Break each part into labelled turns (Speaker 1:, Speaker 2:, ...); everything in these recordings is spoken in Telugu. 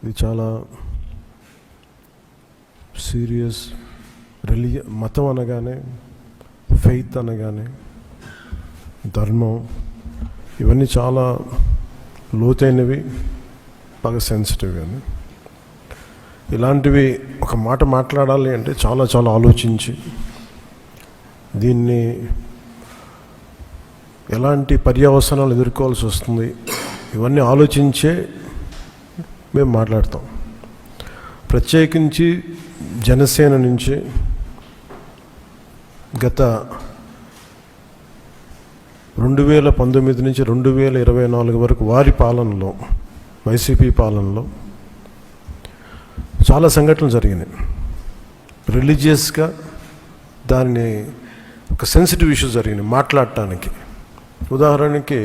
Speaker 1: ఇది చాలా సీరియస్. మతం అనగానే, ఫెయిత్ అనగానే, ధర్మం, ఇవన్నీ చాలా లోతైనవి, బాగా సెన్సిటివ్. కానీ ఇలాంటివి ఒక మాట మాట్లాడాలి అంటే చాలా చాలా ఆలోచించి దీన్ని ఎలాంటి పర్యవసనాలు ఎదుర్కోవాల్సి వస్తుంది ఇవన్నీ ఆలోచించే మేము మాట్లాడతాం. ప్రత్యేకించి జనసేన నుంచి గత 2019 నుంచి 2024 వరకు వారి పాలనలో, వైసీపీ పాలనలో చాలా సంఘటనలు జరిగినాయి. రిలీజియస్గా దాన్ని ఒక సెన్సిటివ్ ఇష్యూ జరిగినాయి మాట్లాడటానికి. ఉదాహరణకి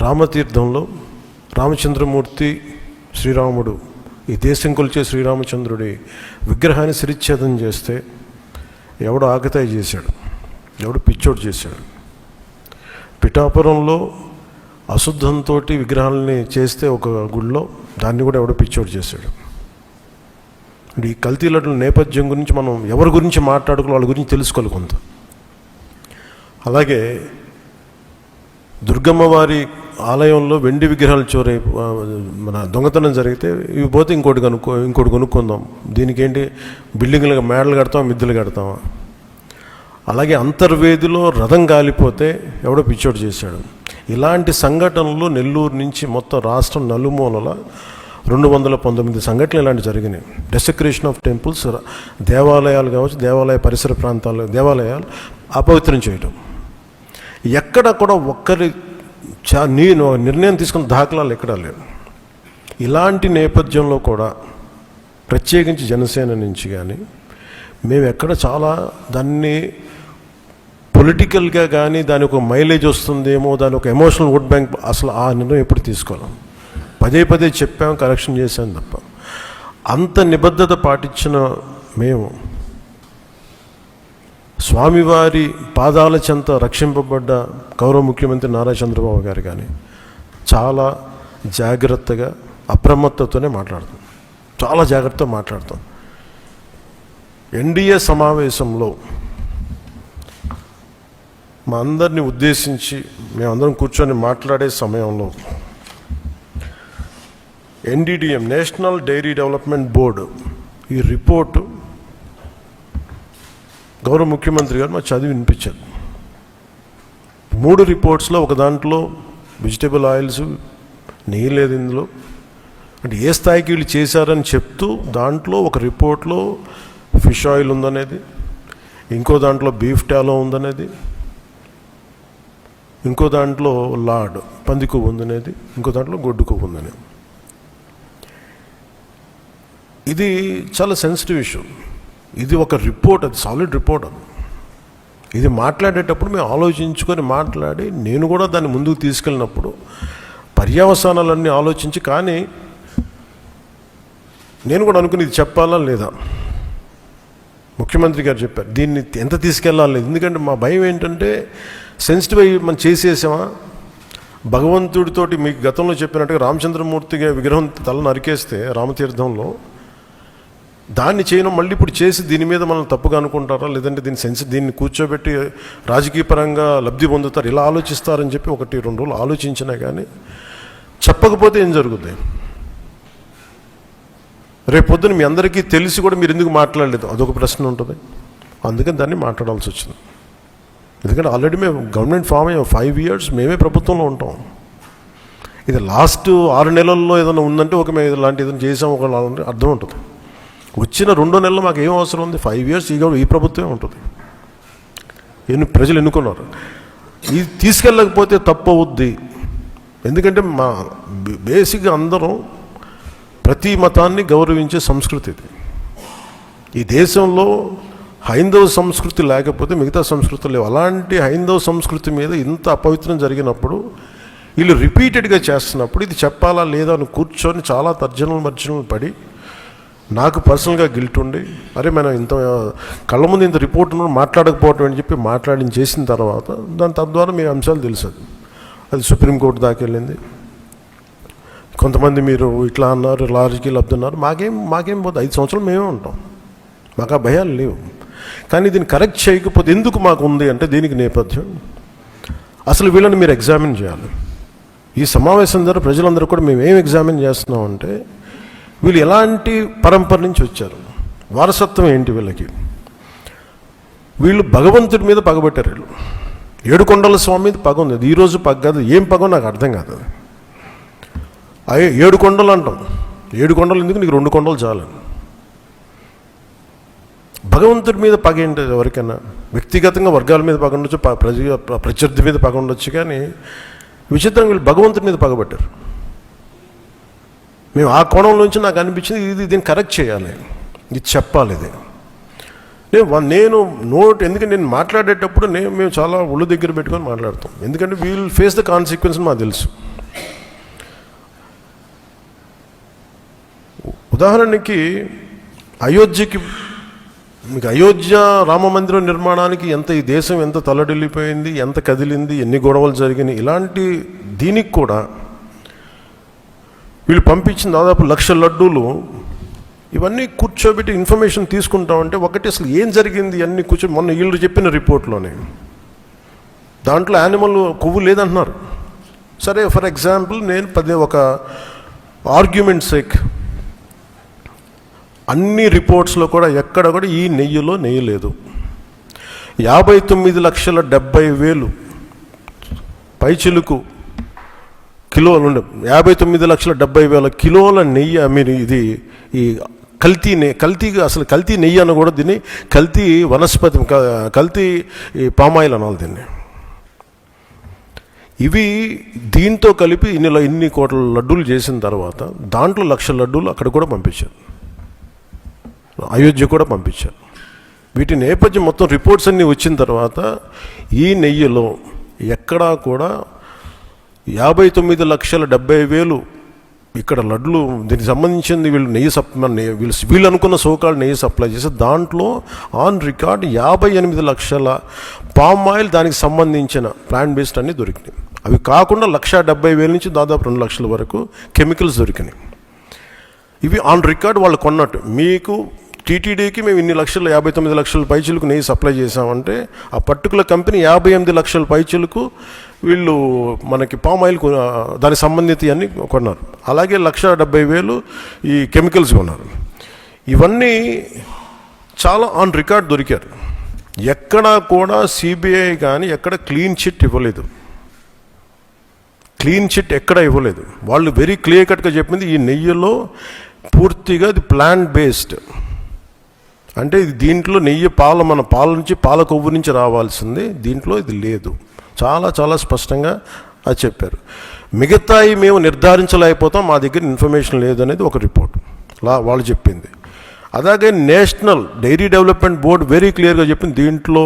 Speaker 1: రామతీర్థంలో రామచంద్రమూర్తి, శ్రీరాముడు, ఈ దేశం కొలిచే శ్రీరామచంద్రుడి విగ్రహాన్ని శిరిచ్ఛేదం చేస్తే ఎవడో ఆకతాయి చేశాడు, ఎవడో పిచ్చోడు చేశాడు. పిఠాపురంలో అశుద్ధంతో విగ్రహాలని చేస్తే ఒక గుడిలో, దాన్ని కూడా ఎవడో పిచ్చోడు చేశాడు. ఈ కల్తీ లడ్డుల నేపథ్యం గురించి మనం ఎవరి గురించి మాట్లాడుకోవాలి, వాళ్ళ గురించి తెలుసుకోవాలి కొంత. అలాగే దుర్గమ్మ వారి ఆలయంలో వెండి విగ్రహాలు మన దొంగతనం జరిగితే ఇవి పోతే ఇంకోటి కొనుక్కుందాం, దీనికి ఏంటి బిల్డింగ్లు మేడలు కడతాం, మిద్దెలు కడతామా. అలాగే అంతర్వేదిలో రథం కాలిపోతే ఎవడో పిచ్చోడు చేశాడు. ఇలాంటి సంఘటనలు నెల్లూరు నుంచి మొత్తం రాష్ట్రం నలుమూలల 219 సంఘటనలు ఇలాంటి జరిగినాయి. డెసక్రేషన్ ఆఫ్ టెంపుల్స్, దేవాలయాలు కావచ్చు, దేవాలయ పరిసర ప్రాంతాలు, దేవాలయాలు అపవిత్రం చేయటం. ఎక్కడ కూడా ఒక్కరి నేను నిర్ణయం తీసుకున్న దాఖలాలు ఎక్కడా లేవు. ఇలాంటి నేపథ్యంలో కూడా ప్రత్యేకించి జనసేన నుంచి కానీ మేము ఎక్కడ చాలా దాన్ని పొలిటికల్గా కానీ దాని ఒక మైలేజ్ వస్తుందేమో, దాని ఒక ఎమోషనల్ ఓట్ బ్యాంక్, అసలు ఆ నిర్ణయం ఎప్పుడు తీసుకోలేం. పదే చెప్పాము, కరెక్షన్ చేశాను తప్ప. అంత నిబద్ధత పాటించిన మేము స్వామివారి పాదాల చెంత రక్షింపబడ్డ గౌరవ ముఖ్యమంత్రి నారా చంద్రబాబు గారు కానీ చాలా జాగ్రత్తగా, అప్రమత్తతోనే మాట్లాడతాం, చాలా జాగ్రత్తగా మాట్లాడతాం. ఎన్డీఏ సమావేశంలో మా అందరినీ ఉద్దేశించి మేమందరం కూర్చొని మాట్లాడే సమయంలో NDDM, national dairy development board, ఈ రిపోర్టు గౌరవ ముఖ్యమంత్రి గారు మాకు చదివి వినిపించారు. 3 రిపోర్ట్స్లో ఒక దాంట్లో వెజిటబుల్ ఆయిల్స్, నెయ్యి లేదు ఇందులో, అంటే ఏ స్థాయికి వీళ్ళు చేశారని చెప్తూ, దాంట్లో ఒక రిపోర్ట్లో ఫిష్ ఆయిల్ ఉందనేది, ఇంకో దాంట్లో బీఫ్ టాలో ఉందనేది, ఇంకో దాంట్లో లాడ్ పంది కొవ్వు ఉందనేది, ఇంకో దాంట్లో గొడ్డు కొవ్వు ఉందనేది. ఇది చాలా సెన్సిటివ్ ఇష్యూ. ఇది ఒక రిపోర్ట్, అది సాలిడ్ రిపోర్ట్. అది ఇది మాట్లాడేటప్పుడు మేము ఆలోచించుకొని మాట్లాడి, నేను కూడా దాన్ని ముందుకు తీసుకెళ్ళినప్పుడు పర్యవసానాలన్నీ ఆలోచించి, కానీ నేను కూడా అనుకుని ఇది చెప్పాలా లేదా. ముఖ్యమంత్రి గారు చెప్పారు దీన్ని ఎంత తీసుకెళ్ళాలి, ఎందుకంటే మా భయం ఏంటంటే సెన్సిటివ్ అయ్యి మనం చేసేసామా. భగవంతుడితోటి మీకు గతంలో చెప్పినట్టుగా రామచంద్రమూర్తిగా విగ్రహం తల నరికేస్తే రామతీర్థంలో, దాన్ని చేయడం మళ్ళీ ఇప్పుడు చేసి దీని మీద మనం తప్పుగా అనుకుంటారా, లేదంటే దీన్ని కూర్చోబెట్టి రాజకీయ పరంగా లబ్ధి పొందుతారు, ఇలా ఆలోచిస్తారని చెప్పి 1-2 రోజులు ఆలోచించినా కానీ చెప్పకపోతే ఏం జరుగుతుంది. రేపొద్దున మీ అందరికీ తెలిసి కూడా మీరు ఎందుకు మాట్లాడలేదు, అదొక ప్రశ్న ఉంటుంది. అందుకని దాన్ని మాట్లాడాల్సి వచ్చింది. ఎందుకంటే ఆల్రెడీ మేము గవర్నమెంట్ ఫామ్ అయ్యాం, 5 years మేమే ప్రభుత్వంలో ఉంటాం. ఇది లాస్ట్ 6 నెలల్లో ఏదైనా ఉందంటే ఒక మేము ఇలాంటి ఏదైనా చేసాం ఒక అర్థం ఉంటుంది. వచ్చిన 2 నెలలు మాకు ఏం అవసరం ఉంది, 5 years ఈ ప్రభుత్వమే ఉంటుంది. ప్రజలు ఎన్నుకున్నారు. ఇది తీసుకెళ్ళకపోతే తప్పు అవుద్ది. ఎందుకంటే మా బేసిక్గా అందరం ప్రతి మతాన్ని గౌరవించే సంస్కృతి ఇది. ఈ దేశంలో హైందవ సంస్కృతి లేకపోతే మిగతా సంస్కృతులు లేవు. అలాంటి హైందవ సంస్కృతి మీద ఇంత అపవిత్రం జరిగినప్పుడు, వీళ్ళు రిపీటెడ్గా చేస్తున్నప్పుడు ఇది చెప్పాలా లేదా అని కూర్చొని చాలా తర్జనలు పడి, నాకు పర్సనల్గా గిల్ట్ ఉండి, అరే మనం ఇంత కళ్ళ ముందు ఇంత రిపోర్ట్ మాట్లాడకపోవటం అని చెప్పి చేసిన తర్వాత తద్వారా మీ అంశాలు తెలుసు. అది సుప్రీంకోర్టు దాకా వెళ్ళింది. కొంతమంది మీరు ఇట్లా అన్నారు, లారీకి లబ్ధన్నారు. మాకేం పోతే 5 సంవత్సరాలు మేమే ఉంటాం, మాకు ఆ భయాలు లేవు. కానీ దీన్ని కరెక్ట్ చేయకపోతే ఎందుకు మాకు ఉంది అంటే దీనికి నేపథ్యం అసలు వీళ్ళని మీరు ఎగ్జామిన్ చేయాలి. ఈ సమావేశం ద్వారా ప్రజలందరూ కూడా మేము ఏం ఎగ్జామిన్ చేస్తున్నామంటే వీళ్ళు ఎలాంటి పరంపర నుంచి వచ్చారు, వారసత్వం ఏంటి వీళ్ళకి. వీళ్ళు భగవంతుడి మీద పగబట్టారు. వీళ్ళు ఏడుకొండల స్వామి మీద పగ ఉంది. ఈరోజు పగ కాదు, ఏం పగో నాకు అర్థం కాదు. అయ్యే 7 కొండలు అంటాం, 7 కొండలు ఎందుకు, నీకు 2 కొండలు చాలు. భగవంతుడి మీద పగ ఏంటి ఎవరికైనా? వ్యక్తిగతంగా వర్గాల మీద పగ ఉండొచ్చు, ప్రత్యర్థి మీద పగ ఉండొచ్చు, కానీ విచిత్రంగా వీళ్ళు భగవంతుడి మీద పగబట్టారు. మేము ఆ కోణంలోంచి నాకు అనిపించింది దీన్ని కరెక్ట్ చేయాలి, ఇది చెప్పాలి. ఇది నేను ఎందుకంటే నేను మాట్లాడేటప్పుడు మేము చాలా ఒళ్ళు దగ్గర పెట్టుకొని మాట్లాడతాం. ఎందుకంటే వీల్ ఫేస్ ద కాన్సిక్వెన్స్ మాకు తెలుసు. ఉదాహరణకి మీకు అయోధ్య రామ మందిరం నిర్మాణానికి ఈ దేశం ఎంత తల్లడిల్లిపోయింది, ఎంత కదిలింది, ఎన్ని గొడవలు జరిగినాయి. ఇలాంటి దీనికి కూడా వీళ్ళు పంపించిన దాదాపు 1,00,000 లడ్డూలు ఇవన్నీ కూర్చోబెట్టి ఇన్ఫర్మేషన్ తీసుకుంటామంటే ఒకటి అసలు ఏం జరిగింది అన్నీ మొన్న వీళ్ళు చెప్పిన రిపోర్ట్లోనే దాంట్లో యానిమల్ కొవ్వు లేదంటున్నారు. సరే, ఫర్ ఎగ్జాంపుల్ నేను ఒక ఆర్గ్యుమెంట్ సేక్ అన్ని రిపోర్ట్స్లో కూడా ఎక్కడ కూడా ఈ నెయ్యిలో నెయ్యి లేదు. 59,70,000 పైచిలుకు కిలోలు 59,70,000 కిలోల నెయ్యి మీరు ఇది ఈ అసలు కల్తీ నెయ్యి అని కూడా దీన్ని కల్తీ వనస్పతి, కల్తీ పామాయిల్ అనాలి దీన్ని. ఇవి దీంతో కలిపి ఇన్ని కోట్ల లడ్డూలు చేసిన తర్వాత దాంట్లో 1,00,000 లడ్డూలు అక్కడ కూడా పంపించారు, అయోధ్య కూడా పంపించారు. వీటి నేపథ్యం మొత్తం రిపోర్ట్స్ అన్నీ వచ్చిన తర్వాత ఈ నెయ్యిలో ఎక్కడా కూడా 59,70,000 ఇక్కడ లడ్లు దీనికి సంబంధించింది వీళ్ళు అనుకున్న సోకాళ్ళు నెయ్యి సప్లై చేసి దాంట్లో ఆన్ రికార్డ్ 58 లక్షల పామ్ ఆయిల్ దానికి సంబంధించిన ప్లాంట్ బేస్డ్ అన్నీ దొరికినాయి. అవి కాకుండా 1,70,000 నుంచి దాదాపు 2 లక్షల వరకు కెమికల్స్ దొరికినాయి. ఇవి ఆన్ రికార్డ్ వాళ్ళు కొన్నట్టు. మీకు టీటీడీకి మేము 59 లక్షల పైచీలకు నెయ్యి సప్లై చేసామంటే ఆ పర్టికులర్ కంపెనీ 58 లక్షల పైచీలకు వీళ్ళు మనకి పామ్ ఆయిల్ దానికి సంబంధిత అన్నీ కొన్నారు. అలాగే 1,70,000 ఈ కెమికల్స్ కొన్నారు. ఇవన్నీ చాలా ఆన్ రికార్డ్ దొరికారు. ఎక్కడా కూడా సిబిఐ కానీ ఎక్కడ క్లీన్ చిట్ ఇవ్వలేదు. ఎక్కడ ఇవ్వలేదు. వాళ్ళు వెరీ క్లియర్ కట్గా చెప్పింది ఈ నెయ్యిలో పూర్తిగా ఇది ప్లాంట్ బేస్డ్, అంటే ఇది దీంట్లో నెయ్యి మన పాల నుంచి పాల కొవ్వు నుంచి రావాల్సింది, దీంట్లో ఇది లేదు. చాలా చాలా స్పష్టంగా అది చెప్పారు. మిగతాయి మేము నిర్ధారించలేకపోతాం, మా దగ్గర ఇన్ఫర్మేషన్ లేదనేది ఒక రిపోర్ట్ వాళ్ళు చెప్పింది. అలాగే national dairy development board very క్లియర్గా చెప్పింది దీంట్లో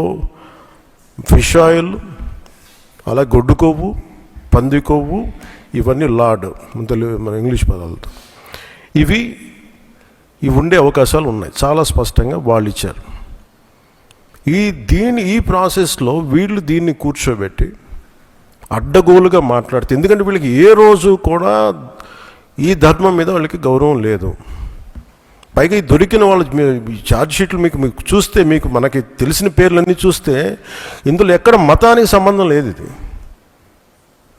Speaker 1: ఫిష్ ఆయిల్, అలాగే గొడ్డు కొవ్వు, పంది కొవ్వు, ఇవన్నీ లార్డ్ మన ఇంగ్లీష్ పదాలతో ఇవి ఉండే అవకాశాలు ఉన్నాయి. చాలా స్పష్టంగా వాళ్ళు ఇచ్చారు. ఈ ప్రాసెస్లో వీళ్ళు దీన్ని కూర్చోబెట్టి అడ్డగోలుగా మాట్లాడితే, ఎందుకంటే వీళ్ళకి ఏ రోజు కూడా ఈ ధర్మం మీద వాళ్ళకి గౌరవం లేదు. పైగా ఈ దొరికిన వాళ్ళు ఛార్జ్ షీట్లు మీకు చూస్తే మనకి తెలిసిన పేర్లన్నీ చూస్తే ఇందులో ఎక్కడ మతానికి సంబంధం లేదు. ఇది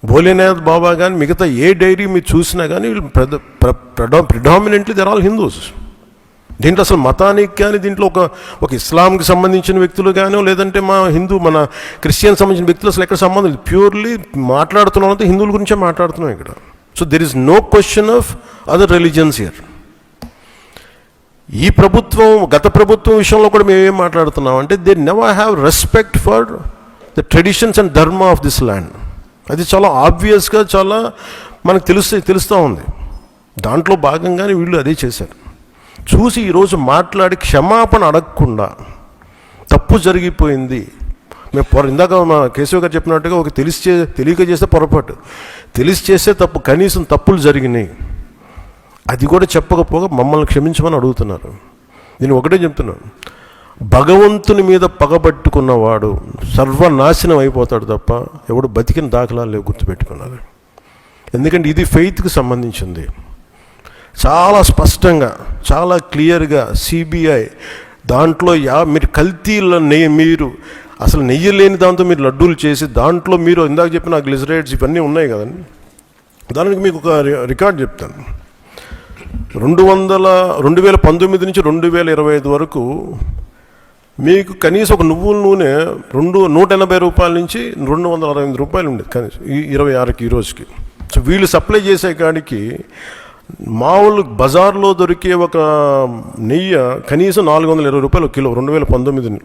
Speaker 1: భోలేనాథ్ బాబా కానీ మిగతా ఏ డైరీ మీరు చూసినా కానీ వీళ్ళు ప్రిడామినెంట్లీ దర్ ఆల్ హిందూస్. దీంట్లో అసలు మతానికి కానీ దీంట్లో ఒక ఇస్లాంకి సంబంధించిన వ్యక్తులు కానీ లేదంటే మన క్రిస్టియన్ సంబంధించిన వ్యక్తులు అసలు ఎక్కడ సంబంధం లేదు. ప్యూర్లీ మాట్లాడుతున్నాం హిందువుల గురించే మాట్లాడుతున్నాం ఇక్కడ. So there is no question of other religions here. ఈ ప్రభుత్వం గత ప్రభుత్వం విషయంలో కూడా మేము ఏం మాట్లాడుతున్నాం అంటే they never have respect for the traditions and ధర్మ ఆఫ్ దిస్ ల్యాండ్. అది చాలా ఆబ్వియస్గా చాలా మనకు తెలుస్తూ ఉంది. దాంట్లో భాగంగానే వీళ్ళు అదే చేశారు. చూసి ఈరోజు మాట్లాడి క్షమాపణ అడగకుండా తప్పు జరిగిపోయింది. ఇందాక మా కేశవ్ గారు చెప్పినట్టుగా ఒక తెలియక చేస్తే పొరపాటు, తెలిసి చేస్తే తప్పు, కనీసం తప్పులు జరిగినాయి అది కూడా చెప్పకపోగా మమ్మల్ని క్షమించమని అడుగుతున్నారు. నేను ఒకటే చెప్తున్నాను, భగవంతుని మీద పగబట్టుకున్నవాడు సర్వనాశనం అయిపోతాడు తప్ప ఎవడు బతికిన దాఖలాలు లేవు, గుర్తుపెట్టుకున్నారు. ఎందుకంటే ఇది ఫెయిత్కి సంబంధించింది. చాలా స్పష్టంగా, చాలా క్లియర్గా సిబిఐ దాంట్లో మీరు కల్తీల నెయ్యి, మీరు అసలు నెయ్యి లేని దాంతో మీరు లడ్డూలు చేసి దాంట్లో మీరు ఇందాక చెప్పిన గ్లిసరైడ్స్ ఇవన్నీ ఉన్నాయి కదండి. దానికి మీకు ఒక రికార్డ్ చెప్తాను. 2019 నుంచి 2025 వరకు మీకు కనీసం ఒక నువ్వుల నూనె 180 రూపాయల నుంచి 268 రూపాయలు ఉండేది కనీసం 26కి ఈ రోజుకి. సో వీళ్ళు సప్లై చేసే కాడికి మామూలు బజార్లో దొరికే ఒక నెయ్యి కనీసం 420 రూపాయలు కిలో. 2019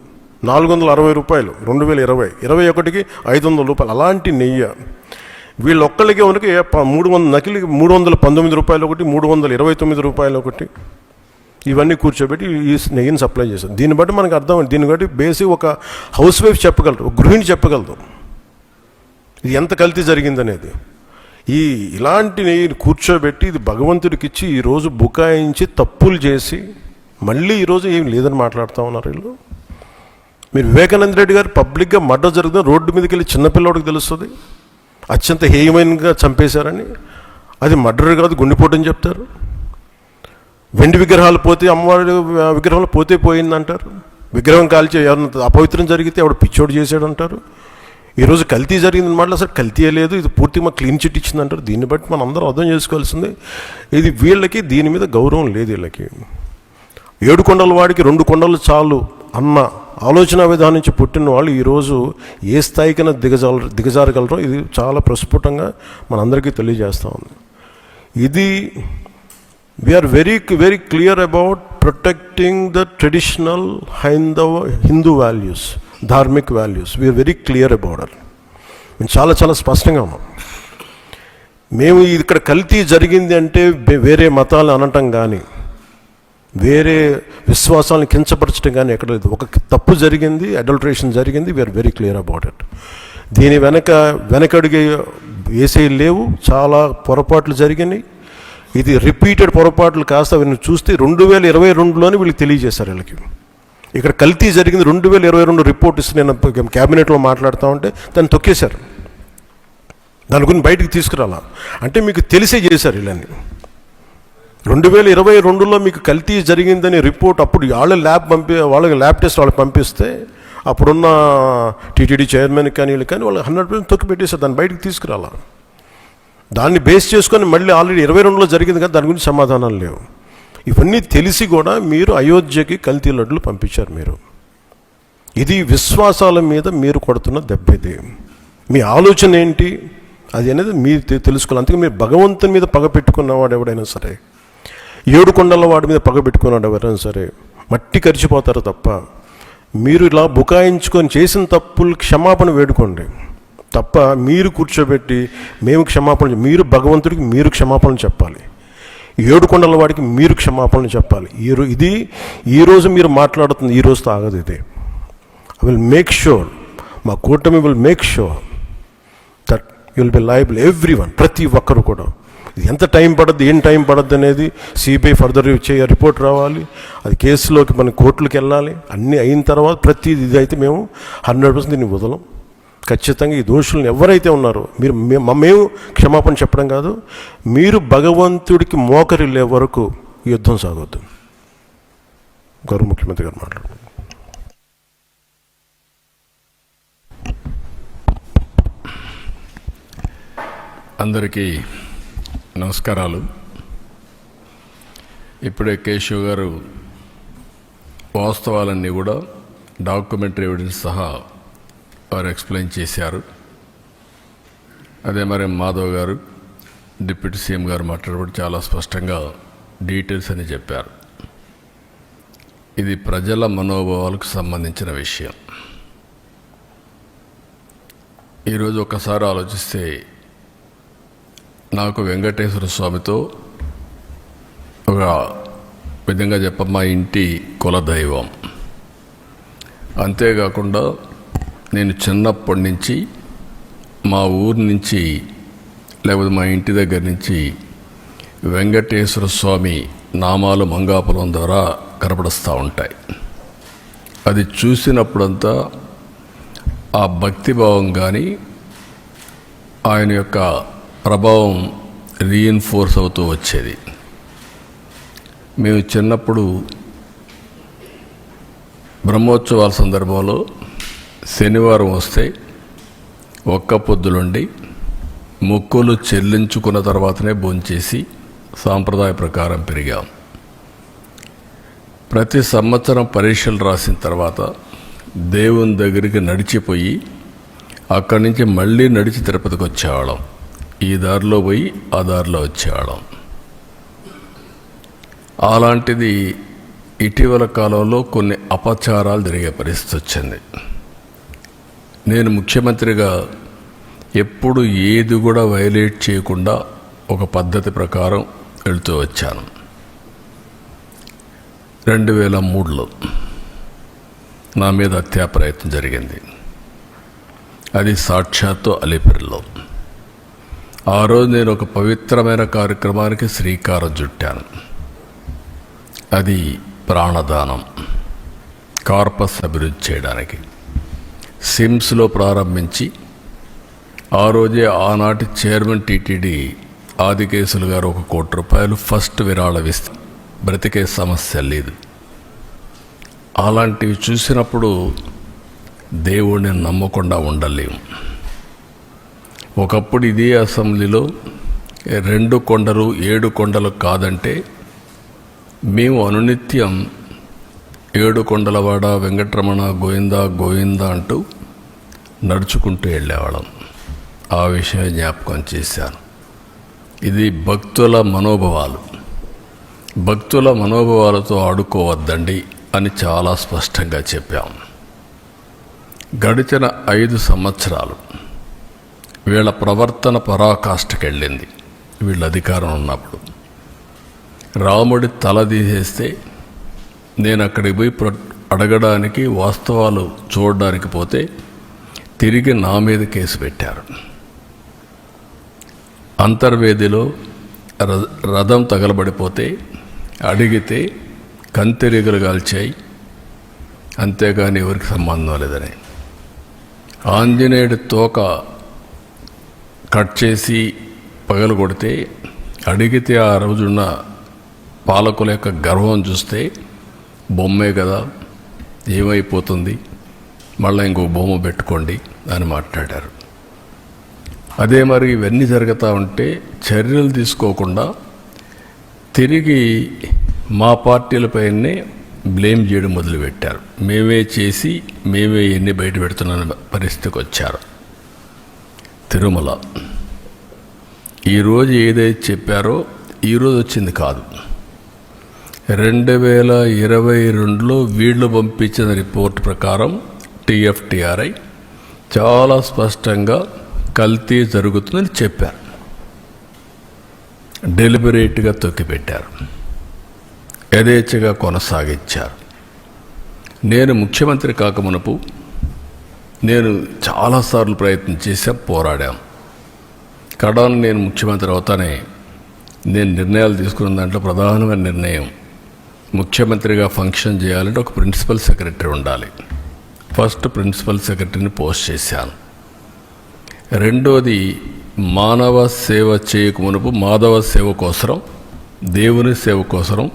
Speaker 1: 460 రూపాయలు, 2020 21కి 500 రూపాయలు. అలాంటి నెయ్యి వీళ్ళు ఒక్కళ్ళకి వరకు 319 రూపాయలు ఒకటి, 329 రూపాయలు ఒకటి, ఇవన్నీ కూర్చోబెట్టి ఈ నెయ్యిని సప్లై చేశారు. దీన్ని బట్టి మనకు అర్థం, దీన్ని బట్టి బేసిక్ ఒక హౌస్ వైఫ్ చెప్పగలరు, ఒక గృహిణి చెప్పగలరు ఇది ఎంత కల్తీ జరిగిందనేది. ఇలాంటి నెయ్యిని కూర్చోబెట్టి ఇది భగవంతుడికి ఇచ్చి ఈరోజు బుకాయించి తప్పులు చేసి మళ్ళీ ఈరోజు ఏం లేదని మాట్లాడుతూ ఉన్నారు వీళ్ళు. మీరు వివేకానంద రెడ్డి గారు పబ్లిక్గా మర్డర్ జరుగుతుంది, రోడ్డు మీదకి వెళ్ళి చిన్నపిల్లవాడికి తెలుస్తుంది అత్యంత హేయమైనగా చంపేశారని. అది మర్డర్ కాదు, గుండెపోటని చెప్తారు. వెండి విగ్రహాలు పోతే, అమ్మవారి విగ్రహాలు పోతే పోయిందంటారు. విగ్రహం కాల్చి ఎవరిన అపవిత్రం జరిగితే ఎవడు పిచ్చోడు చేశాడు అంటారు. ఈరోజు కల్తీ జరిగింది మాట అసలు కల్తీ లేదు, ఇది పూర్తిగా మాకు క్లీన్ చిట్ ఇచ్చిందంటారు. దీన్ని బట్టి మనం అందరం అర్థం చేసుకోవాల్సింది ఇది వీళ్ళకి దీని మీద గౌరవం లేదు. వీళ్ళకి 7 కొండల వాడికి 2 కొండలు చాలు అన్న ఆలోచన విధానం నుంచి పుట్టిన వాళ్ళు ఈరోజు ఏ స్థాయికైనా దిగజారగలరో ఇది చాలా ప్రస్ఫుటంగా మనందరికీ తెలియజేస్తూ ఉంది. ఇది we're very very clear about protecting the traditional Hindu values, dharmic values. We're very clear about it. మేము చాలా చాలా స్పష్టంగా ఉన్నాం. మేము ఇక్కడ కల్తీ జరిగింది అంటే వేరే మతాలు అనటం కానీ వేరే విశ్వాసాలను కించపరచడం కానీ ఎక్కడ లేదు. ఒక తప్పు జరిగింది, అడల్టరేషన్ జరిగింది. We're very clear about it. దీని వెనకడిగే వేసే లేవు. చాలా పొరపాట్లు జరిగినాయి. ఇది రిపీటెడ్ పొరపాట్లు కాస్త వీళ్ళని చూస్తే 2022లోనే వీళ్ళు తెలియజేశారు. వీళ్ళకి ఇక్కడ కల్తీ జరిగింది 2022 రిపోర్ట్ ఇస్తే నేను క్యాబినెట్లో మాట్లాడుతూ ఉంటే దాన్ని తొక్కేశారు. దాని గురించి బయటికి తీసుకురాలా అంటే మీకు తెలిసే చేశారు. వీళ్ళని 2022లో మీకు కల్తీ జరిగిందని రిపోర్ట్ అప్పుడు వాళ్ళకి ల్యాబ్ టెస్ట్ వాళ్ళకి పంపిస్తే అప్పుడున్న టీటీడీ చైర్మన్ కానీ వీళ్ళు కానీ వాళ్ళు 100% తొక్కి పెట్టేశారు. దాన్ని బయటికి తీసుకురాలా. దాన్ని బేస్ చేసుకొని మళ్ళీ ఆల్రెడీ 22లో జరిగింది కదా, దాని గురించి సమాధానాలు లేవు. ఇవన్నీ తెలిసి కూడా మీరు అయోధ్యకి కల్తీ లడ్డులు పంపించారు. ఇది విశ్వాసాల మీద మీరు కొడుతున్న దెబ్బ. ఇది మీ ఆలోచన ఏంటి అది అనేది మీరు తెలుసుకోవాలి. అందుకే మీరు భగవంతుని మీద పగ పెట్టుకున్నవాడు ఎవడైనా సరే, 7 కొండల వాడి మీద పగ పెట్టుకున్నాడు ఎవరైనా సరే మట్టి కరిచిపోతారు తప్ప. మీరు ఇలా బుకాయించుకొని చేసిన తప్పులు క్షమాపణ వేడుకోండి తప్ప మీరు కూర్చోబెట్టి మేము క్షమాపణ, మీరు భగవంతుడికి మీరు క్షమాపణ చెప్పాలి, 7 కొండల వాడికి మీరు క్షమాపణ చెప్పాలి. ఇది ఈరోజు మీరు మాట్లాడుతుంది ఈ రోజుతో ఆగదు. ఇది ఐ విల్ మేక్ షూర్, మా కూటమి will make sure that you will be liable everyone, ప్రతి ఒక్కరు కూడా. ఎంత టైం పడుద్ది, ఏం టైం పడుద్ది అనేది సిబిఐ ఫర్దర్ రిపోర్ట్ రావాలి, అది కేసులోకి మన కోర్టులకు వెళ్ళాలి. అన్నీ అయిన తర్వాత ప్రతి ఇది అయితే మేము 100% దీన్ని వదలం. ఖచ్చితంగా ఈ దోషులను ఎవరైతే ఉన్నారో మేము క్షమాపణ చెప్పడం కాదు, మీరు భగవంతుడికి మోకరిల్లే వరకు యుద్ధం సాగొద్దు. గౌరవ ముఖ్యమంత్రి గారు మాట్లాడుతున్నారు.
Speaker 2: అందరికీ నమస్కారాలు. ఇప్పుడే కేశవ్ గారు వాస్తవాలన్నీ కూడా డాక్యుమెంటరీ ఎవిడెన్స్ సహా వారు ఎక్స్ప్లెయిన్ చేశారు. అదే మరి మాధవ్ గారు డిప్యూటీ సీఎం గారు మాట్లాడబడి చాలా స్పష్టంగా డీటెయిల్స్ అని చెప్పారు. ఇది ప్రజల మనోభావాలకు సంబంధించిన విషయం. ఈరోజు ఒకసారి ఆలోచిస్తే నాకు వెంకటేశ్వర స్వామితో ఒక విధంగా మా ఇంటి కులదైవం. అంతేకాకుండా నేను చిన్నప్పటి నుంచి మా ఊరు నుంచి లేకపోతే మా ఇంటి దగ్గర నుంచి వెంకటేశ్వర స్వామి నామాలు మంగాపురం ద్వారా కనపడుస్తూ ఉంటాయి. అది చూసినప్పుడంతా ఆ భక్తిభావం కానీ ఆయన యొక్క ప్రభావం రీఇన్ఫోర్స్ అవుతూ వచ్చేది. మేము చిన్నప్పుడు బ్రహ్మోత్సవాల సందర్భంలో శనివారం వస్తే ఒక్క పొద్దులుండి మొక్కులు చెల్లించుకున్న తర్వాతనే భోంచేసి సాంప్రదాయ ప్రకారం పెరిగాం. ప్రతి సంవత్సరం పరీక్షలు రాసిన తర్వాత దేవుని దగ్గరికి నడిచిపోయి అక్కడి నుంచి మళ్ళీ నడిచి తిరుపతికి వచ్చేవాళ్ళం. ఈ దారిలో పోయి ఆ దారిలో వచ్చేవాళ్ళం. అలాంటిది ఇటీవల కాలంలో కొన్ని అపచారాలు జరిగే పరిస్థితి వచ్చింది. నేను ముఖ్యమంత్రిగా ఎప్పుడు ఏది కూడా వైలేట్ చేయకుండా ఒక పద్ధతి ప్రకారం వెళుతూ వచ్చాను. 2003లో నా మీద హత్యా ప్రయత్నం జరిగింది. అది సాక్షాత్తు అలిపిరిలో. ఆ రోజు నేను ఒక పవిత్రమైన కార్యక్రమానికి శ్రీకారం చుట్టాను. అది ప్రాణదానం, కార్పస్ అభివృద్ధి చేయడానికి. సిమ్స్లో ప్రారంభించి ఆ రోజే ఆనాటి చైర్మన్ టీటీడీ ఆదికేశులు గారు 1 కోటి రూపాయలు ఫస్ట్ విరాళమిస్తే బ్రతికే సమస్య లేదు. అలాంటివి చూసినప్పుడు దేవుడిని నమ్మకుండా ఉండలేము. ఒకప్పుడు ఇదే అసెంబ్లీలో 2 కొండలు 7 కొండలు కాదంటే మేము అనునిత్యం 7 కొండలవాడ వెంకటరమణ గోవిందా గోవిందా అంటూ నడుచుకుంటూ వెళ్ళేవాళ్ళం. ఆ విషయం జ్ఞాపకం చేశాను. ఇది భక్తుల మనోభావాలు. భక్తుల మనోభావాలతో ఆడుకోవద్దండి అని చాలా స్పష్టంగా చెప్పాం. గడిచిన 5 సంవత్సరాలు వీళ్ళ ప్రవర్తన పరాకాష్ఠకెళ్ళింది. వీళ్ళ అధికారం ఉన్నప్పుడు రాముడి తల తీసేస్తే నేను అక్కడికి పోయి అడగడానికి, వాస్తవాలు చూడడానికి పోతే తిరిగి నా మీద కేసు పెట్టారు. అంతర్వేదిలో రథం తగలబడిపోతే అడిగితే కంతిరీగలు కాల్చాయి, అంతేగాని ఎవరికి సంబంధం లేదని. ఆంజనేయుడి తోక కట్ చేసి పగలు కొడితే అడిగితే ఆ రోజున్న పాలకుల యొక్క గర్వం చూస్తే బొమ్మే కదా, ఏమైపోతుంది, మళ్ళీ ఇంకో బొమ్మ పెట్టుకోండి అని మాట్లాడారు. అదే మరి ఇవన్నీ జరుగుతూ ఉంటే చర్యలు తీసుకోకుండా తిరిగి మా పార్టీలపైనే బ్లేమ్ చేయడం మొదలుపెట్టారు. మేమే చేసి మేమే ఎన్ని బయట పెడుతున్న పరిస్థితికి వచ్చారు. తిరుమల ఈరోజు ఏదైతే చెప్పారో ఈరోజు వచ్చింది కాదు. 2022లో వీళ్ళు పంపించిన రిపోర్ట్ ప్రకారం TFTRI చాలా స్పష్టంగా కల్తీ జరుగుతుందని చెప్పారు. డెలిబరేట్గా తొక్కిపెట్టారు, యథేచ్ఛగా కొనసాగించారు. నేను ముఖ్యమంత్రి కాకమునపు నేను చాలాసార్లు ప్రయత్నం చేశాం, పోరాడాం. కడాను నేను ముఖ్యమంత్రి అవుతానే నేను నిర్ణయాలు తీసుకున్న దాంట్లో ప్రధానమైన నిర్ణయం, ముఖ్యమంత్రిగా ఫంక్షన్ చేయాలంటే ఒక ప్రిన్సిపల్ సెక్రటరీ ఉండాలి. ఫస్ట్ ప్రిన్సిపల్ సెక్రటరీని పోస్ట్ చేశాను. రెండోది, మానవ సేవ చేయకమునుపు మాధవ సేవ కోసరం, దేవుని సేవ కోసరం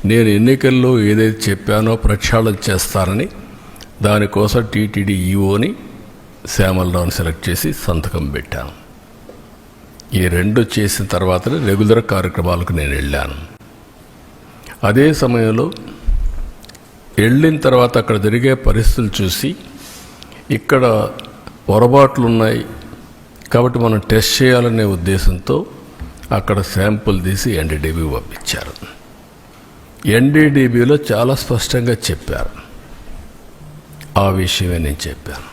Speaker 2: నేను ఎన్నికల్లో ఏదైతే చెప్పానో ప్రక్షాళన చేస్తానని దానికోసం టీటీడీ ఈఓని శ్యామలరావుని సెలెక్ట్ చేసి సంతకం పెట్టాను. ఈ 2 చేసిన తర్వాతనే రెగ్యులర్ కార్యక్రమాలకు నేను వెళ్ళాను. అదే సమయంలో వెళ్ళిన తర్వాత అక్కడ జరిగే పరిస్థితులు చూసి ఇక్కడ పొరపాట్లు ఉన్నాయి కాబట్టి మనం టెస్ట్ చేయాలనే ఉద్దేశంతో అక్కడ శాంపుల్ తీసి NDDB పంపించారు. NDDBలో చాలా స్పష్టంగా చెప్పారు. ఆ విషయమే నేను చెప్పాను.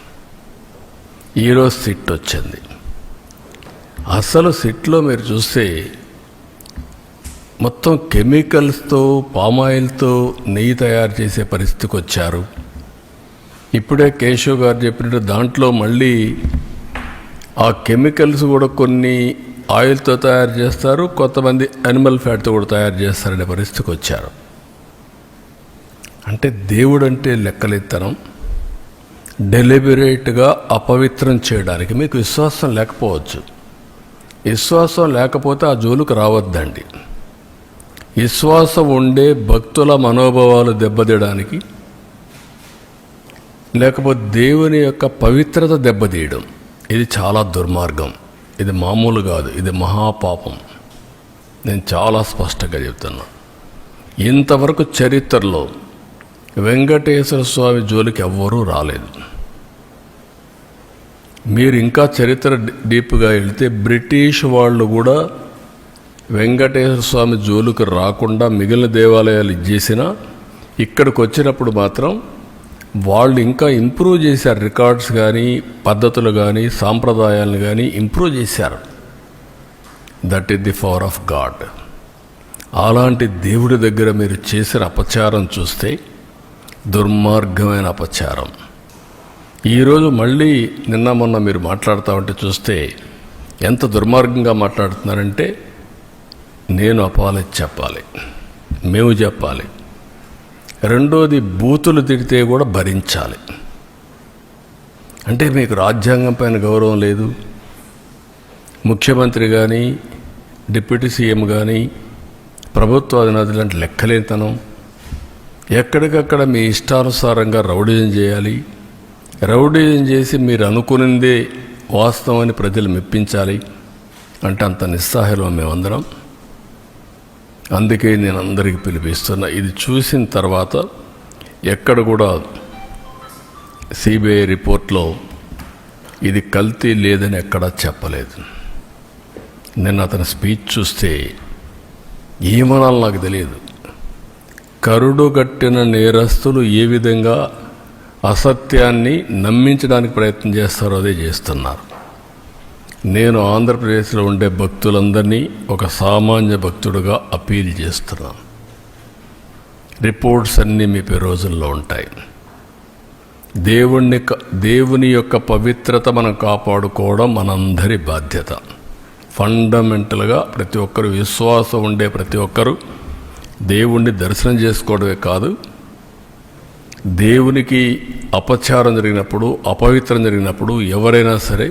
Speaker 2: ఈరోజు సిట్ వచ్చింది. అసలు సిట్లో మీరు చూస్తే మొత్తం కెమికల్స్తో, పామాయిల్తో నెయ్యి తయారు చేసే పరిస్థితికి వచ్చారు. ఇప్పుడే కేశవ్ గారు చెప్పినట్టు దాంట్లో మళ్ళీ ఆ కెమికల్స్ కూడా కొన్ని ఆయిల్తో తయారు చేస్తారు, కొంతమంది యానిమల్ ఫ్యాట్తో కూడా తయారు చేస్తారనే పరిస్థితికి వచ్చారు. అంటే దేవుడంటే లెక్కలెత్తనం, డెలిబరేట్గా అపవిత్రం చేయడానికి మీకు విశ్వాసం లేకపోవచ్చు. విశ్వాసం లేకపోతే ఆ జోలుకు రావద్దండి. విశ్వాసం ఉండే భక్తుల మనోభావాలు దెబ్బతీయడానికి, లేకపోతే దేవుని యొక్క పవిత్రత దెబ్బతీయడం, ఇది చాలా దుర్మార్గం. ఇది మామూలు కాదు, ఇది మహాపాపం. నేను చాలా స్పష్టంగా చెప్తున్నా. ఇంతవరకు చరిత్రలో వెంకటేశ్వర స్వామి జోలికి ఎవ్వరూ రాలేదు. మీరు ఇంకా చరిత్ర డీప్గా వెళ్తే బ్రిటిష్ వాళ్ళు కూడా వెంకటేశ్వర స్వామి జోలికి రాకుండా మిగిలిన దేవాలయాలు ఇచ్చేసినా ఇక్కడికి వచ్చినప్పుడు మాత్రం వాళ్ళు ఇంకా ఇంప్రూవ్ చేశారు. రికార్డ్స్ కానీ, పద్ధతులు కానీ, సాంప్రదాయాలను కానీ ఇంప్రూవ్ చేశారు. That is the power of God. అలాంటి దేవుడి దగ్గర మీరు చేసిన అపచారం చూస్తే దుర్మార్గమైన అపచారం. ఈరోజు మళ్ళీ నిన్న మొన్న మీరు మాట్లాడుతూ ఉంటే చూస్తే ఎంత దుర్మార్గంగా మాట్లాడుతున్నారంటే, నేను అపాలజీ చెప్పాలి, మేము చెప్పాలి. రెండోది, బూతులు తిడితే కూడా భరించాలి. అంటే మీకు రాజ్యాంగం పైన గౌరవం లేదు. ముఖ్యమంత్రి కానీ, డిప్యూటీ సీఎం కానీ, ప్రభుత్వ అధినేతలు అంటే లెక్కలేనితనం. ఎక్కడికక్కడ మీ ఇష్టానుసారంగా రౌడీజం చేయాలి. రౌడీజం చేసి మీరు అనుకునిందే వాస్తవాన్ని ప్రజలు మెప్పించాలి అంటే అంత నిస్సహాయం మేమందరం. అందుకే నేను అందరికీ పిలిపిస్తున్నా. ఇది చూసిన తర్వాత ఎక్కడ కూడా సిబిఐ రిపోర్ట్లో ఇది కల్తీ లేదని ఎక్కడా చెప్పలేదు. నిన్న అతని స్పీచ్ చూస్తే ఏమనాలో నాకు తెలియదు. కరుడుగట్టిన నేరస్తులు ఏ విధంగా అసత్యాన్ని నమ్మించడానికి ప్రయత్నం చేస్తారో అదే చేస్తున్నారు. నేను ఆంధ్రప్రదేశ్లో ఉండే భక్తులందరినీ ఒక సామాన్య భక్తుడుగా అపీల్ చేస్తున్నాను. రిపోర్ట్స్ అన్నీ మీ రోజుల్లో ఉంటాయి. దేవుని యొక్క పవిత్రత మనం కాపాడుకోవడం మనందరి బాధ్యత. ఫండమెంటల్గా ప్రతి ఒక్కరు, విశ్వాసం ఉండే ప్రతి ఒక్కరూ దేవుణ్ణి దర్శనం చేసుకోవడమే కాదు, దేవునికి అపచారం జరిగినప్పుడు, అపవిత్రం జరిగినప్పుడు ఎవరైనా సరే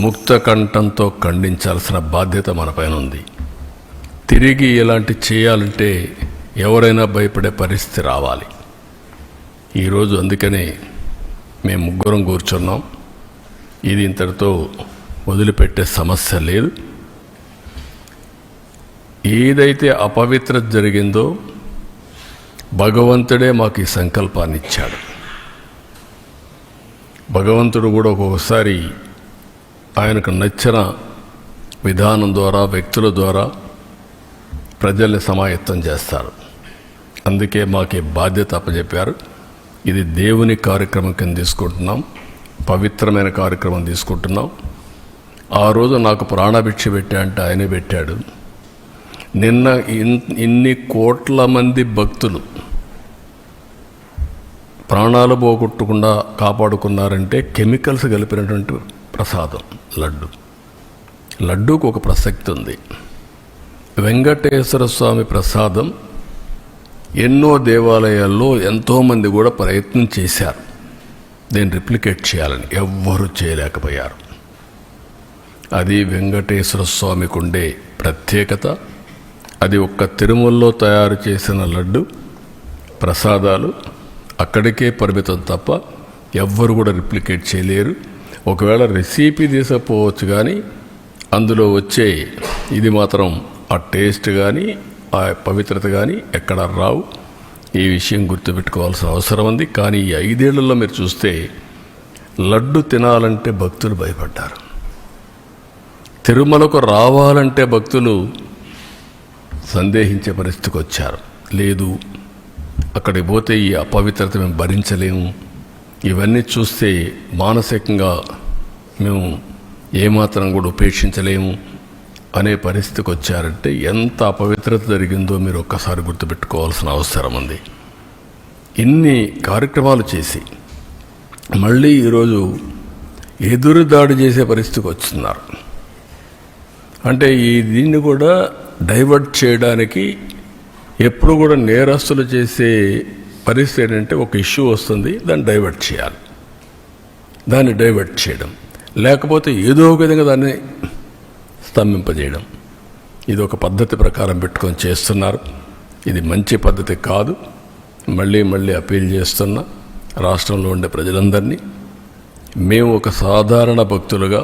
Speaker 2: ముక్త కంఠంతో ఖండించాల్సిన బాధ్యత మనపైన ఉంది. తిరిగి ఇలాంటి చేయాలంటే ఎవరైనా భయపడే పరిస్థితి రావాలి. ఈరోజు అందుకనే మేము ముగ్గురం కూర్చున్నాం. ఇది ఇంతటితో వదిలిపెట్టే సమస్య లేదు. ఏదైతే అపవిత్రత జరిగిందో భగవంతుడే మాకు ఈ సంకల్పాన్ని ఇచ్చాడు. భగవంతుడు కూడా ఒక్కొక్కసారి ఆయనకు నచ్చిన విధానం ద్వారా, వ్యక్తుల ద్వారా ప్రజల్ని సమాయత్తం చేస్తారు. అందుకే మాకు ఈ బాధ్యత అప్పచెప్పారు. ఇది దేవుని కార్యక్రమం కింద తీసుకుంటున్నాం, పవిత్రమైన కార్యక్రమం తీసుకుంటున్నాం. ఆ రోజు నాకు ప్రాణభిక్ష పెట్టా అంటే ఆయనే పెట్టాడు. నిన్న ఇన్ని కోట్ల మంది భక్తులు ప్రాణాలు పోగొట్టకుండా కాపాడుకున్నారంటే కెమికల్స్ కలిపినటువంటి ప్రసాదం లడ్డు. లడ్డూకు ఒక ప్రసక్తి ఉంది. వెంకటేశ్వర స్వామి ప్రసాదం ఎన్నో దేవాలయాల్లో ఎంతోమంది కూడా ప్రయత్నం చేశారు దీన్ని రిప్లికేట్ చేయాలని, ఎవ్వరూ చేయలేకపోయారు. అది వెంకటేశ్వర స్వామికి ఉండే ప్రత్యేకత. అది ఒక్క తిరుమలలో తయారు చేసిన లడ్డు ప్రసాదాలు అక్కడికే పరిమితం తప్ప ఎవ్వరు కూడా రిప్లికేట్ చేయలేరు. ఒకవేళ రెసిపీ తీసుకపోవచ్చు, కానీ అందులో వచ్చే ఇది మాత్రం ఆ టేస్ట్ కానీ ఆ పవిత్రత కానీ ఎక్కడ రావు. ఈ విషయం గుర్తుపెట్టుకోవాల్సిన అవసరం ఉంది. కానీ ఈ 5 ఏళ్లలో మీరు చూస్తే లడ్డు తినాలంటే భక్తులు భయపడ్డారు. తిరుమలకు రావాలంటే భక్తులు సందేహించే పరిస్థితికి వచ్చారు. లేదు, అక్కడికి పోతే ఈ అపవిత్రత మేము భరించలేము, ఇవన్నీ చూస్తే మానసికంగా మేము ఏమాత్రం కూడా ఉపేక్షించలేము అనే పరిస్థితికి వచ్చారంటే ఎంత అపవిత్రత జరిగిందో మీరు ఒక్కసారి గుర్తుపెట్టుకోవాల్సిన అవసరం ఉంది. ఇన్ని కార్యక్రమాలు చేసి మళ్ళీ ఈరోజు ఎదురుదాడి చేసే పరిస్థితికి వస్తున్నారు. అంటే దీన్ని కూడా డైవర్ట్ చేయడానికి ఎప్పుడు కూడా నేరస్తులు చేసే పరిస్థితి ఏంటంటే ఒక ఇష్యూ వస్తుంది, దాన్ని డైవర్ట్ చేయాలి, దాన్ని డైవర్ట్ చేయడం, లేకపోతే ఏదో ఒక విధంగా దాన్ని స్తంభింపజేయడం. ఇది ఒక పద్ధతి ప్రకారం పెట్టుకొని చేస్తున్నారు. ఇది మంచి పద్ధతి కాదు. మళ్ళీ అపీల్ చేస్తున్నా రాష్ట్రంలో ఉండే ప్రజలందరినీ, మేము ఒక సాధారణ భక్తులుగా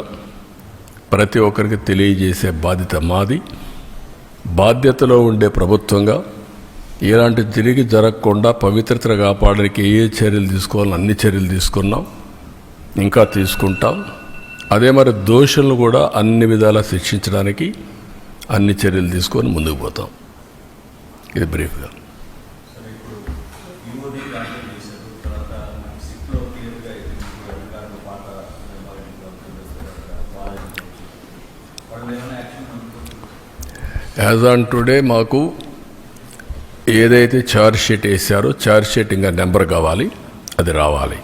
Speaker 2: ప్రతి ఒక్కరికి తెలియజేసే బాధ్యత మాది. బాధ్యతలో ఉండే ప్రభుత్వంగా ఇలాంటి తిరిగి జరగకుండా పవిత్రతను కాపాడడానికి ఏ చర్యలు తీసుకోవాలని అన్ని చర్యలు తీసుకున్నాం, ఇంకా తీసుకుంటాం. అదే మరి దోషులను కూడా అన్ని విధాలా శిక్షించడానికి అన్ని చర్యలు తీసుకొని ముందుకు పోతాం. ఇది బ్రీఫ్గా. యాజ్ ఆన్ టుడే మాకు ఏదైతే ఛార్జ్ షీట్ వేసారో ఛార్జ్ షీట్ ఇంకా నెంబర్ కావాలి, అది రావాలి.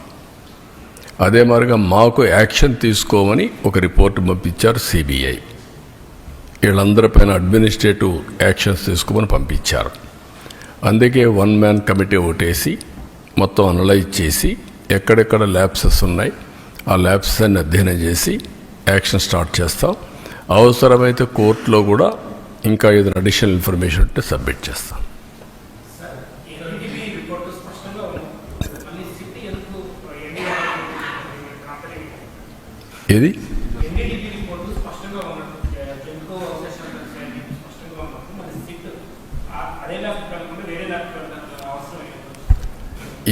Speaker 2: అదే మరిగా మాకు యాక్షన్ తీసుకోమని ఒక రిపోర్ట్ పంపించారు సిబిఐ. వీళ్ళందరిపైన అడ్మినిస్ట్రేటివ్ యాక్షన్స్ తీసుకోమని పంపించారు. అందుకే 1 మ్యాన్ కమిటీ ఓటేసి మొత్తం అనలైజ్ చేసి ఎక్కడెక్కడ ల్యాబ్సెస్ ఉన్నాయి ఆ ల్యాబ్సెస్ అన్ని అధ్యయనం చేసి యాక్షన్ స్టార్ట్ చేస్తాం. అవసరమైతే కోర్టులో కూడా ఇంకా ఏదైనా అడిషనల్ ఇన్ఫర్మేషన్ ఉంటే సబ్మిట్ చేస్తాం. ఏది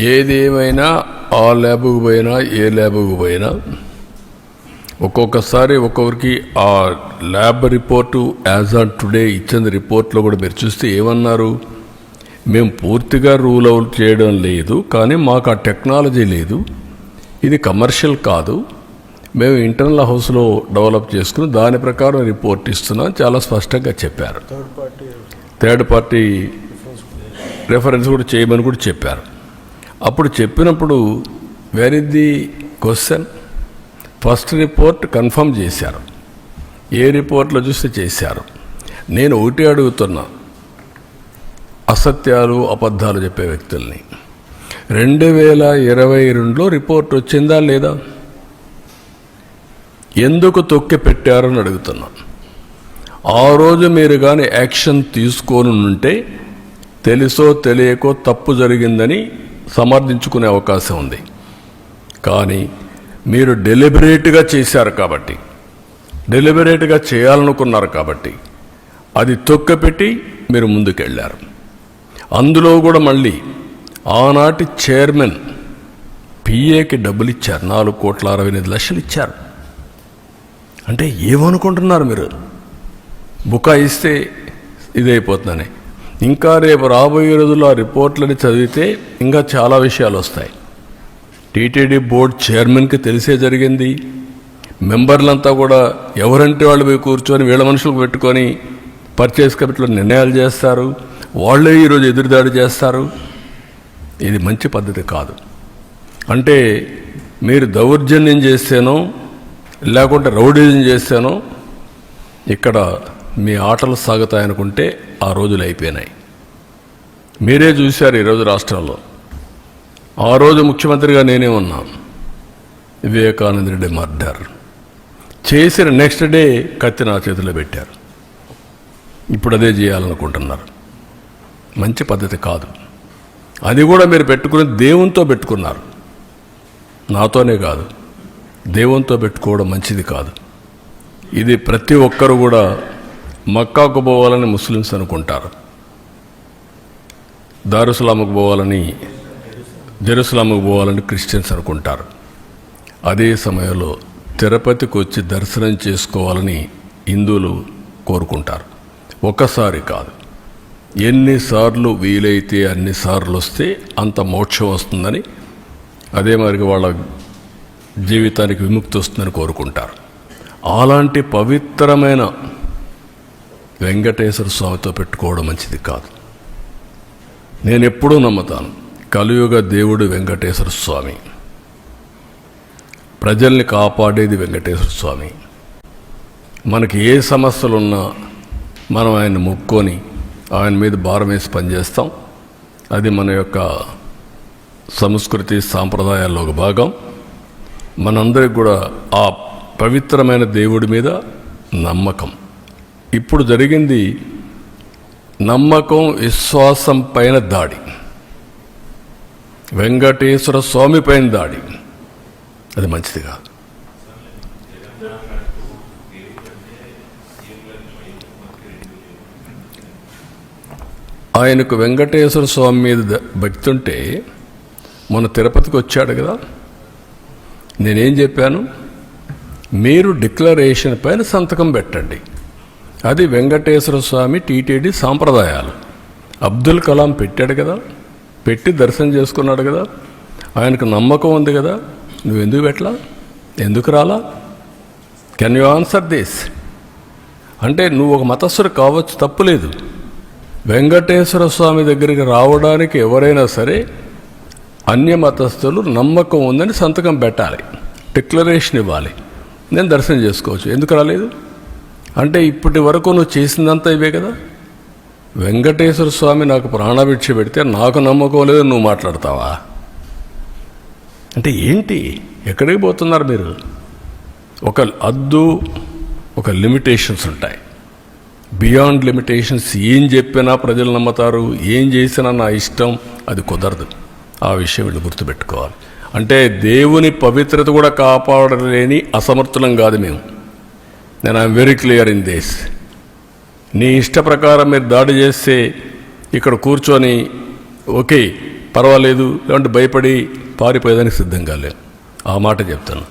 Speaker 2: ఏదేమైనా ఆ ల్యాబ్కు పోయినా ఏ ల్యాబ్కు పోయినా ఒక్కొక్కసారి ఒక్కొక్కరికి ఆ lab report as on today ఇచ్చిన రిపోర్ట్లో కూడా మీరు చూస్తే ఏమన్నారు, మేము పూర్తిగా రూల్ అవుట్ చేయడం లేదు, కానీ మాకు ఆ టెక్నాలజీ లేదు, ఇది కమర్షియల్ కాదు, మేము ఇంటర్నల్ హౌస్లో డెవలప్ చేసుకుని దాని ప్రకారం రిపోర్ట్ ఇస్తున్నాం చాలా స్పష్టంగా చెప్పారు. థర్డ్ పార్టీ రెఫరెన్స్ కూడా చేయమని కూడా చెప్పారు. అప్పుడు చెప్పినప్పుడు where is the question? First report confirm చేశారు, ఏ రిపోర్ట్లో చూస్తే చేశారు. నేను ఒకటి అడుగుతున్నా, అసత్యాలు అబద్ధాలు చెప్పే వ్యక్తుల్ని 2022లో రిపోర్ట్ వచ్చిందా లేదా? ఎందుకు తొక్కి పెట్టారని అడుగుతున్నా. ఆ రోజు మీరు కానీ యాక్షన్ తీసుకొని ఉంటే తెలుసో తెలియకో తప్పు జరిగిందని సమర్థించుకునే అవకాశం ఉంది. కానీ మీరు డెలిబరేట్గా చేశారు కాబట్టి, డెలిబరేట్గా చేయాలనుకున్నారు కాబట్టి అది తొక్కపెట్టి మీరు ముందుకెళ్ళారు. అందులో కూడా మళ్ళీ ఆనాటి చైర్మన్ పిఏకి డబ్బులు ఇచ్చారు, 4,68,00,000 ఇచ్చారు. అంటే ఏమనుకుంటున్నారు మీరు? బుకాయిస్తే ఇదైపోతుందని. ఇంకా రేపు రాబోయే రోజుల్లో ఆ రిపోర్ట్లని చదివితే ఇంకా చాలా విషయాలు వస్తాయి. టీటీడీ బోర్డు చైర్మన్కి తెలిసే జరిగింది. మెంబర్లంతా కూడా ఎవరంటే వాళ్ళు పోయి కూర్చొని వీళ్ళ మనుషులకు పెట్టుకొని పర్చేస్ కమిటీలో నిర్ణయాలు చేస్తారు, వాళ్ళే ఈరోజు ఎదురుదాడి చేస్తారు. ఇది మంచి పద్ధతి కాదు. అంటే మీరు దౌర్జన్యం చేస్తేనో లేకుంటే రౌడీజం చేస్తేనో ఇక్కడ మీ ఆటలు సాగుతాయనుకుంటే ఆ రోజులు అయిపోయినాయి. మీరే చూశారు ఈరోజు రాష్ట్రంలో. ఆ రోజు ముఖ్యమంత్రిగా నేనే ఉన్నాను. వివేకానంద రెడ్డి మర్డర్ చేసిన నెక్స్ట్ డే కత్తి నా చేతిలో పెట్టారు. ఇప్పుడు అదే చేయాలనుకుంటున్నారు. మంచి పద్ధతి కాదు. అది కూడా మీరు పెట్టుకుని దేవునితో పెట్టుకున్నారు. నాతోనే కాదు, దేవునితో పెట్టుకోవడం మంచిది కాదు. ఇది ప్రతి ఒక్కరు కూడా మక్కాకు పోవాలని ముస్లిమ్స్ అనుకుంటారు, దారుసలాముకు పోవాలని జెరూసలాముకు పోవాలని క్రిస్టియన్స్ అనుకుంటారు. అదే సమయంలో తిరుపతికి వచ్చి దర్శనం చేసుకోవాలని హిందువులు కోరుకుంటారు. ఒకసారి కాదు, ఎన్నిసార్లు వీలైతే అన్నిసార్లు వస్తే అంత మోక్షం వస్తుందని, అదే మరి వాళ్ళ జీవితానికి విముక్తి వస్తుందని కోరుకుంటారు. అలాంటి పవిత్రమైన వెంకటేశ్వర స్వామితో పెట్టుకోవడం మంచిది కాదు. నేను ఎప్పుడూ నమ్ముతాను, కలియుగ దేవుడు వెంకటేశ్వర స్వామి, ప్రజల్ని కాపాడేది వెంకటేశ్వర స్వామి. మనకి ఏ సమస్యలున్నా మనం ఆయన మొక్కొని ఆయన మీద భారం వేసి పనిచేస్తాం. అది మన యొక్క సంస్కృతి సాంప్రదాయాల్లో ఒక భాగం. మనందరికి కూడా ఆ పవిత్రమైన దేవుడి మీద నమ్మకం, ఇప్పుడు జరిగింది నమ్మకం విశ్వాసం పైన దాడి, వెంకటేశ్వర స్వామి పైన దాడి. అది మంచిది కాదు. ఆయనకు వెంకటేశ్వర స్వామి మీద భక్తి ఉంటే మొన్న తిరుపతికి వచ్చాడు కదా, నేనేం చెప్పాను, మీరు డిక్లరేషన్ పైన సంతకం పెట్టండి. అది వెంకటేశ్వర స్వామి టీటీడీ సాంప్రదాయాలు. అబ్దుల్ కలాం పెట్టాడు కదా, పెట్టి దర్శనం చేసుకున్నాడు కదా, ఆయనకు నమ్మకం ఉంది కదా, నువ్వెందుకు పెట్టలా, ఎందుకు రాలా? Can you answer this? అంటే నువ్వు ఒక మతస్థుడు కావచ్చు, తప్పులేదు. వెంకటేశ్వర స్వామి దగ్గరికి రావడానికి ఎవరైనా సరే అన్య మతస్థులు నమ్మకం ఉందని సంతకం పెట్టాలి, డిక్లరేషన్ ఇవ్వాలి, నేను దర్శనం చేసుకోవచ్చు. ఎందుకు రాలేదు? అంటే ఇప్పటి వరకు నువ్వు చేసిందంతా ఇవే కదా. వెంకటేశ్వర స్వామి నాకు ప్రాణభిక్ష పెడితే నాకు నమ్మకం లేదు, నువ్వు మాట్లాడతావా? అంటే ఏంటి, ఎక్కడికి పోతున్నారు మీరు? ఒక అద్దు, ఒక లిమిటేషన్స్ ఉంటాయి. బియాండ్ లిమిటేషన్స్ ఏం చెప్పినా ప్రజలు నమ్ముతారు, ఏం చేసినా నా ఇష్టం, అది కుదరదు. ఆ విషయం వీళ్ళు గుర్తుపెట్టుకోవాలి. అంటే దేవుని పవిత్రత కూడా కాపాడలేని అసమర్థులం కాదు మేము. నేను I'm very clear in this. నీ ఇష్ట ప్రకారం మీరు దాడి చేస్తే ఇక్కడ కూర్చొని ఓకే పర్వాలేదు లేదంటే భయపడి పారిపోయేదానికి సిద్ధంగా లేవు. ఆ మాట చెప్తాను.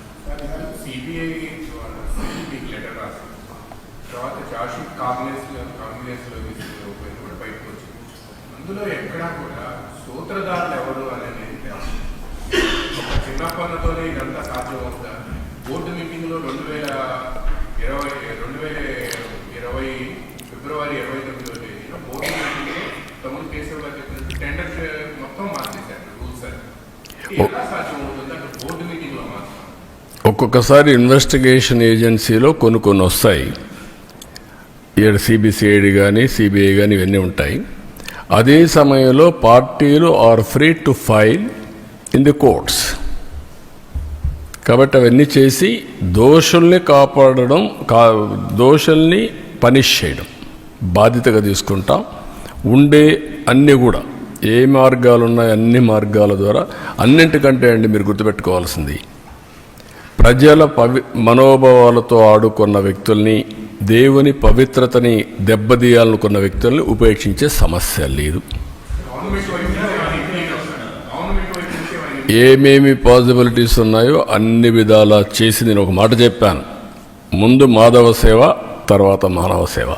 Speaker 3: అందులో ఎక్కడా కూడా సూత్రధారులు ఎవరు అనేది చిన్న పనులతోనే ఇదంతా సాధ్యమవుతుందా? బోర్డు మీటింగ్లో 2020 ఫిబ్రవరి 29వ తేదీన బోర్డు మీటింగ్లో తమ్ముడు కేశవ్ గారు చెప్పినట్టు టెండర్ మొత్తం మార్చేశారు రూల్స్ అని. ఎలా సాధ్యమవుతుంది అంటే బోర్డు మీటింగ్లో మాత్రం?
Speaker 2: ఒక్కొక్కసారి ఇన్వెస్టిగేషన్ ఏజెన్సీలో కొన్ని వస్తాయి. సిబిసిఐడి కానీ సిబిఐ కానీ ఇవన్నీ ఉంటాయి. అదే సమయంలో పార్టీలు are free to file in the courts. కాబట్టి అవన్నీ చేసి దోషుల్ని కాపాడడం, దోషుల్ని పనిష్ చేయడం బాధ్యతగా తీసుకుంటాం. ఉండే అన్నీ కూడా ఏ మార్గాలు ఉన్నాయో అన్ని మార్గాల ద్వారా, అన్నింటికంటే అండి మీరు గుర్తుపెట్టుకోవాల్సింది, ప్రజల మనోభావాలతో ఆడుకున్న వ్యక్తుల్ని, దేవుని పవిత్రతని దెబ్బతీయాలనుకున్న వ్యక్తుల్ని ఉపేక్షించే సమస్య లేదు. ఏమేమి పాసిబిలిటీస్ ఉన్నాయో అన్ని విధాలా చేసి నేను ఒక మాట చెప్పాను. ముందు మాధవ సేవ, తర్వాత మానవ సేవ.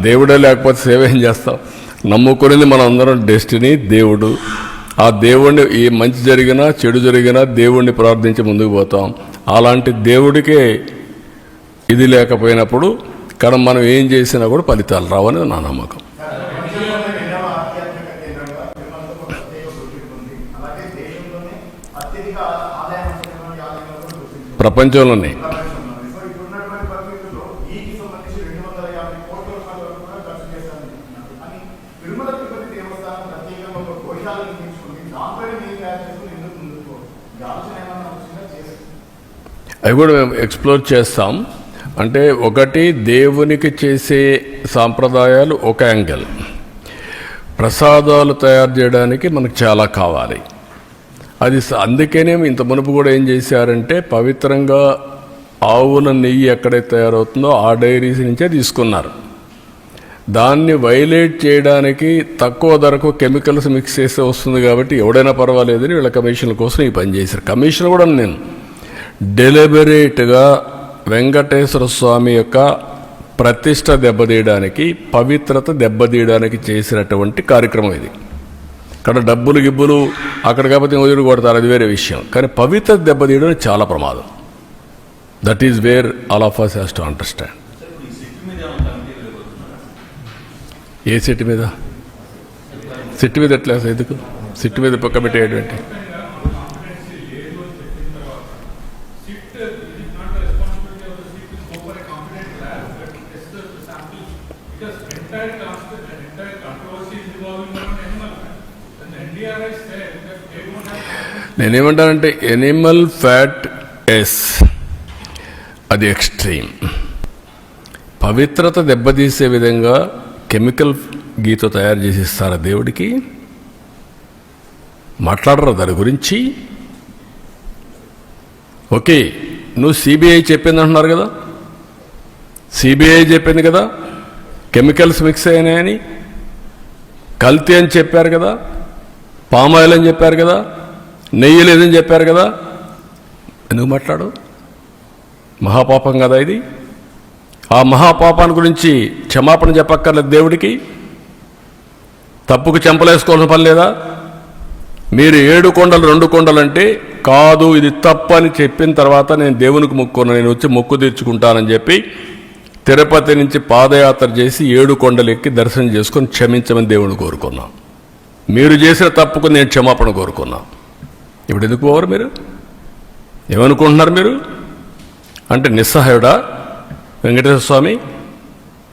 Speaker 2: దేవుడే లేకపోతే సేవ ఏం చేస్తాం? నమ్ముకునేది మనం అందరం డెస్టినీ, దేవుడు. ఆ దేవుణ్ణి ఏ మంచి జరిగినా చెడు జరిగినా దేవుణ్ణి ప్రార్థించి ముందుకు పోతాం. అలాంటి దేవుడికే ఇది లేకపోయినప్పుడు కానీ మనం ఏం చేసినా కూడా ఫలితాలు రావని నా నమ్మకం. ప్రపంచంలోనే అవి కూడా మేము ఎక్స్ప్లోర్ చేస్తాం. అంటే ఒకటి దేవునికి చేసే సాంప్రదాయాలు ఒక యాంగిల్, ప్రసాదాలు తయారు చేయడానికి మనకు చాలా కావాలి. అది అందుకనే ఇంత మునుపు కూడా ఏం చేశారంటే పవిత్రంగా ఆవుల నెయ్యి ఎక్కడైతే తయారవుతుందో ఆ డైరీస్ నుంచే తీసుకున్నారు. దాన్ని వైలేట్ చేయడానికి తక్కువ ధరకు కెమికల్స్ మిక్స్ చేస్తే వస్తుంది కాబట్టి ఎవడైనా పర్వాలేదని వీళ్ళ కమిషన్ల కోసం ఈ పని చేశారు. కమిషన్ కూడా నేను డెలిబరేట్గా వెంకటేశ్వర స్వామి యొక్క ప్రతిష్ట దెబ్బతీయడానికి, పవిత్రత దెబ్బతీయడానికి చేసినటువంటి కార్యక్రమం ఇది. ఇక్కడ డబ్బులు గిబ్బులు అక్కడ కాకపోతే వదిలి కొడతారు, అది వేరే విషయం. కానీ పవిత్ర దెబ్బతీయడం చాలా ప్రమాదం. That is where all of us has to understand. ఏ సిట్ మీద? సిట్ మీద ఎట్లా? ఎందుకు సిట్ మీద పక్క పెట్టేటువంటి? నేనేమంటానంటే ఎనిమల్ ఫ్యాట్ ఎస్, అది ఎక్స్ట్రీమ్. పవిత్రత దెబ్బతీసే విధంగా కెమికల్ గీతో తయారు చేసి ఇస్తారా దేవుడికి? మాట్లాడరు దాని గురించి. ఓకే, నువ్వు సిబిఐ చెప్పింది అంటున్నారు కదా, సిబిఐ చెప్పింది కదా కెమికల్స్ మిక్స్ అయినాయని, కల్తీ అని చెప్పారు కదా, పామాయిల్ అని చెప్పారు కదా, నెయ్యి లేదని చెప్పారు కదా, ఎందుకు మాట్లాడు? మహాపాపం కదా ఇది. ఆ మహాపాపాన్ని గురించి క్షమాపణ చెప్పక్కర్లేదు దేవుడికి? తప్పుకు చెంపలేసుకోవాల్సిన పని లేదా? మీరు 7 కొండలు 2 కొండలు అంటే కాదు, ఇది తప్పు అని చెప్పిన తర్వాత నేను దేవునికి మొక్కున్నాను, నేను వచ్చి మొక్కు తీర్చుకుంటానని చెప్పి తిరుపతి నుంచి పాదయాత్ర చేసి 7 కొండలు ఎక్కి దర్శనం చేసుకొని క్షమించమని దేవుని కోరుకున్నాం. మీరు చేసిన తప్పుకు నేను క్షమాపణ కోరుకున్నా. ఇప్పుడు ఎందుకు పోవరు మీరు? ఏమనుకుంటున్నారు మీరు? అంటే నిస్సహాయుడా వెంకటేశ్వర స్వామి?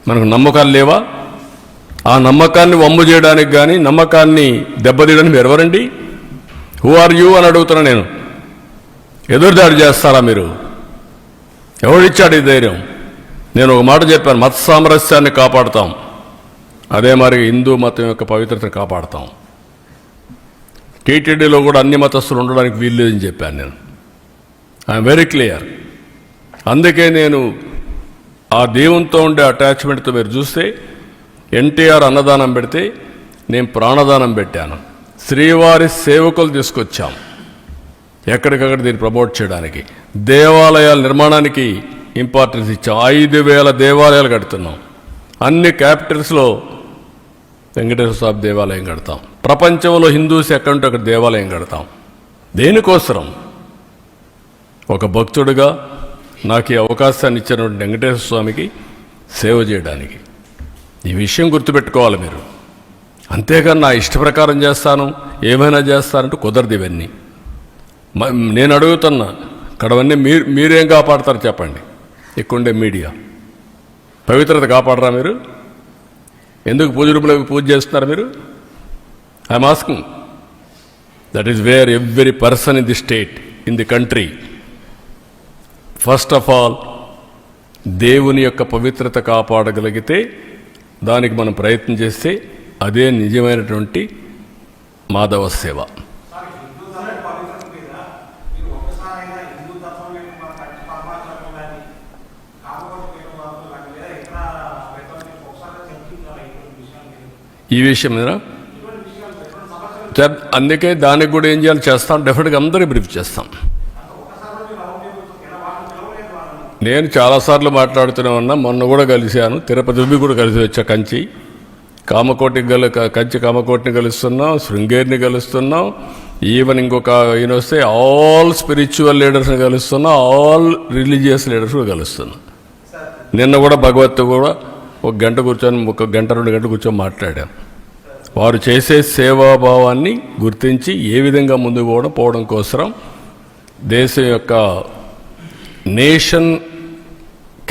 Speaker 2: మనకు నమ్మకాలు లేవా? ఆ నమ్మకాన్ని వమ్ము చేయడానికి కానీ నమ్మకాన్ని దెబ్బతీయడానికి మీరు ఎవరండి? హూ ఆర్ యూ అని అడుగుతున్నా నేను. ఎదురుదాడి చేస్తారా మీరు? ఎవడిచ్చాడు ఈ ధైర్యం? నేను ఒక మాట చెప్పాను, మత సామరస్యాన్ని కాపాడుతాం, అదే మరి హిందూ మతం యొక్క పవిత్రతను కాపాడుతాం. టీటీడీలో కూడా అన్ని మతస్థులు ఉండడానికి వీల్లేదని చెప్పాను నేను. I'm very clear. అందుకే నేను ఆ దేవునితో ఉండే అటాచ్మెంట్తో మీరు చూస్తే ఎన్టీఆర్ అన్నదానం పెడితే నేను ప్రాణదానం పెట్టాను. శ్రీవారి సేవకులు తీసుకొచ్చాం ఎక్కడికక్కడ దీన్ని ప్రమోట్ చేయడానికి. దేవాలయాల నిర్మాణానికి ఇంపార్టెన్స్ ఇచ్చాం. 5,000 దేవాలయాలు కడుతున్నాం. అన్ని క్యాపిటల్స్లో వెంకటేశ్వర స్వామి దేవాలయం కడతాం. ప్రపంచంలో హిందూస్ ఎక్కడుంటే అక్కడ దేవాలయం కడతాం. దేనికోసరం? ఒక భక్తుడిగా నాకు ఈ అవకాశాన్ని ఇచ్చినటువంటి వెంకటేశ్వర స్వామికి సేవ చేయడానికి. ఈ విషయం గుర్తుపెట్టుకోవాలి మీరు. అంతేగాని నా ఇష్ట ప్రకారం చేస్తాను, ఏమైనా చేస్తానంటూ కుదరదు ఇవన్నీ. నేను అడుగుతున్నా, ఇక్కడవన్నీ మీరేం కాపాడతారు చెప్పండి? ఇక్కడుండే మీడియా పవిత్రత కాపాడరా మీరు? ఎందుకు పూజ రూపంలో పూజ చేస్తున్నారు మీరు? I'm asking. That is where every person in the state, in the country, first of all దేవుని యొక్క పవిత్రత కాపాడగలిగితే, దానికి మనం ప్రయత్నం చేస్తే అదే నిజమైనటువంటి మాధవ సేవ. ఈ విషయం మీద అందుకే దానికి కూడా ఏం చేయాలి చేస్తాం, డెఫినెట్గా అందరూ బ్రీఫ్ చేస్తాం. నేను చాలాసార్లు మాట్లాడుతూనే ఉన్నా, మొన్న కూడా కలిశాను, తిరుపతి కూడా కలిసి వచ్చా. కంచి కామకోటిని కలుస్తున్నాం, శృంగేరిని కలుస్తున్నాం, ఈవెన్ ఇంకొక ఈయన వస్తే ఆల్ స్పిరిచువల్ లీడర్స్ని కలుస్తున్నాం, ఆల్ రిలీజియస్ లీడర్స్ కూడా కలుస్తున్నాం. నిన్న కూడా భగవత్ కూడా 1 గంట కూర్చొని 1 గంట 2 గంటలు కూర్చొని మాట్లాడాం. వారు చేసే సేవాభావాన్ని గుర్తించి ఏ విధంగా ముందుకు పోవడం కోసం దేశం యొక్క నేషన్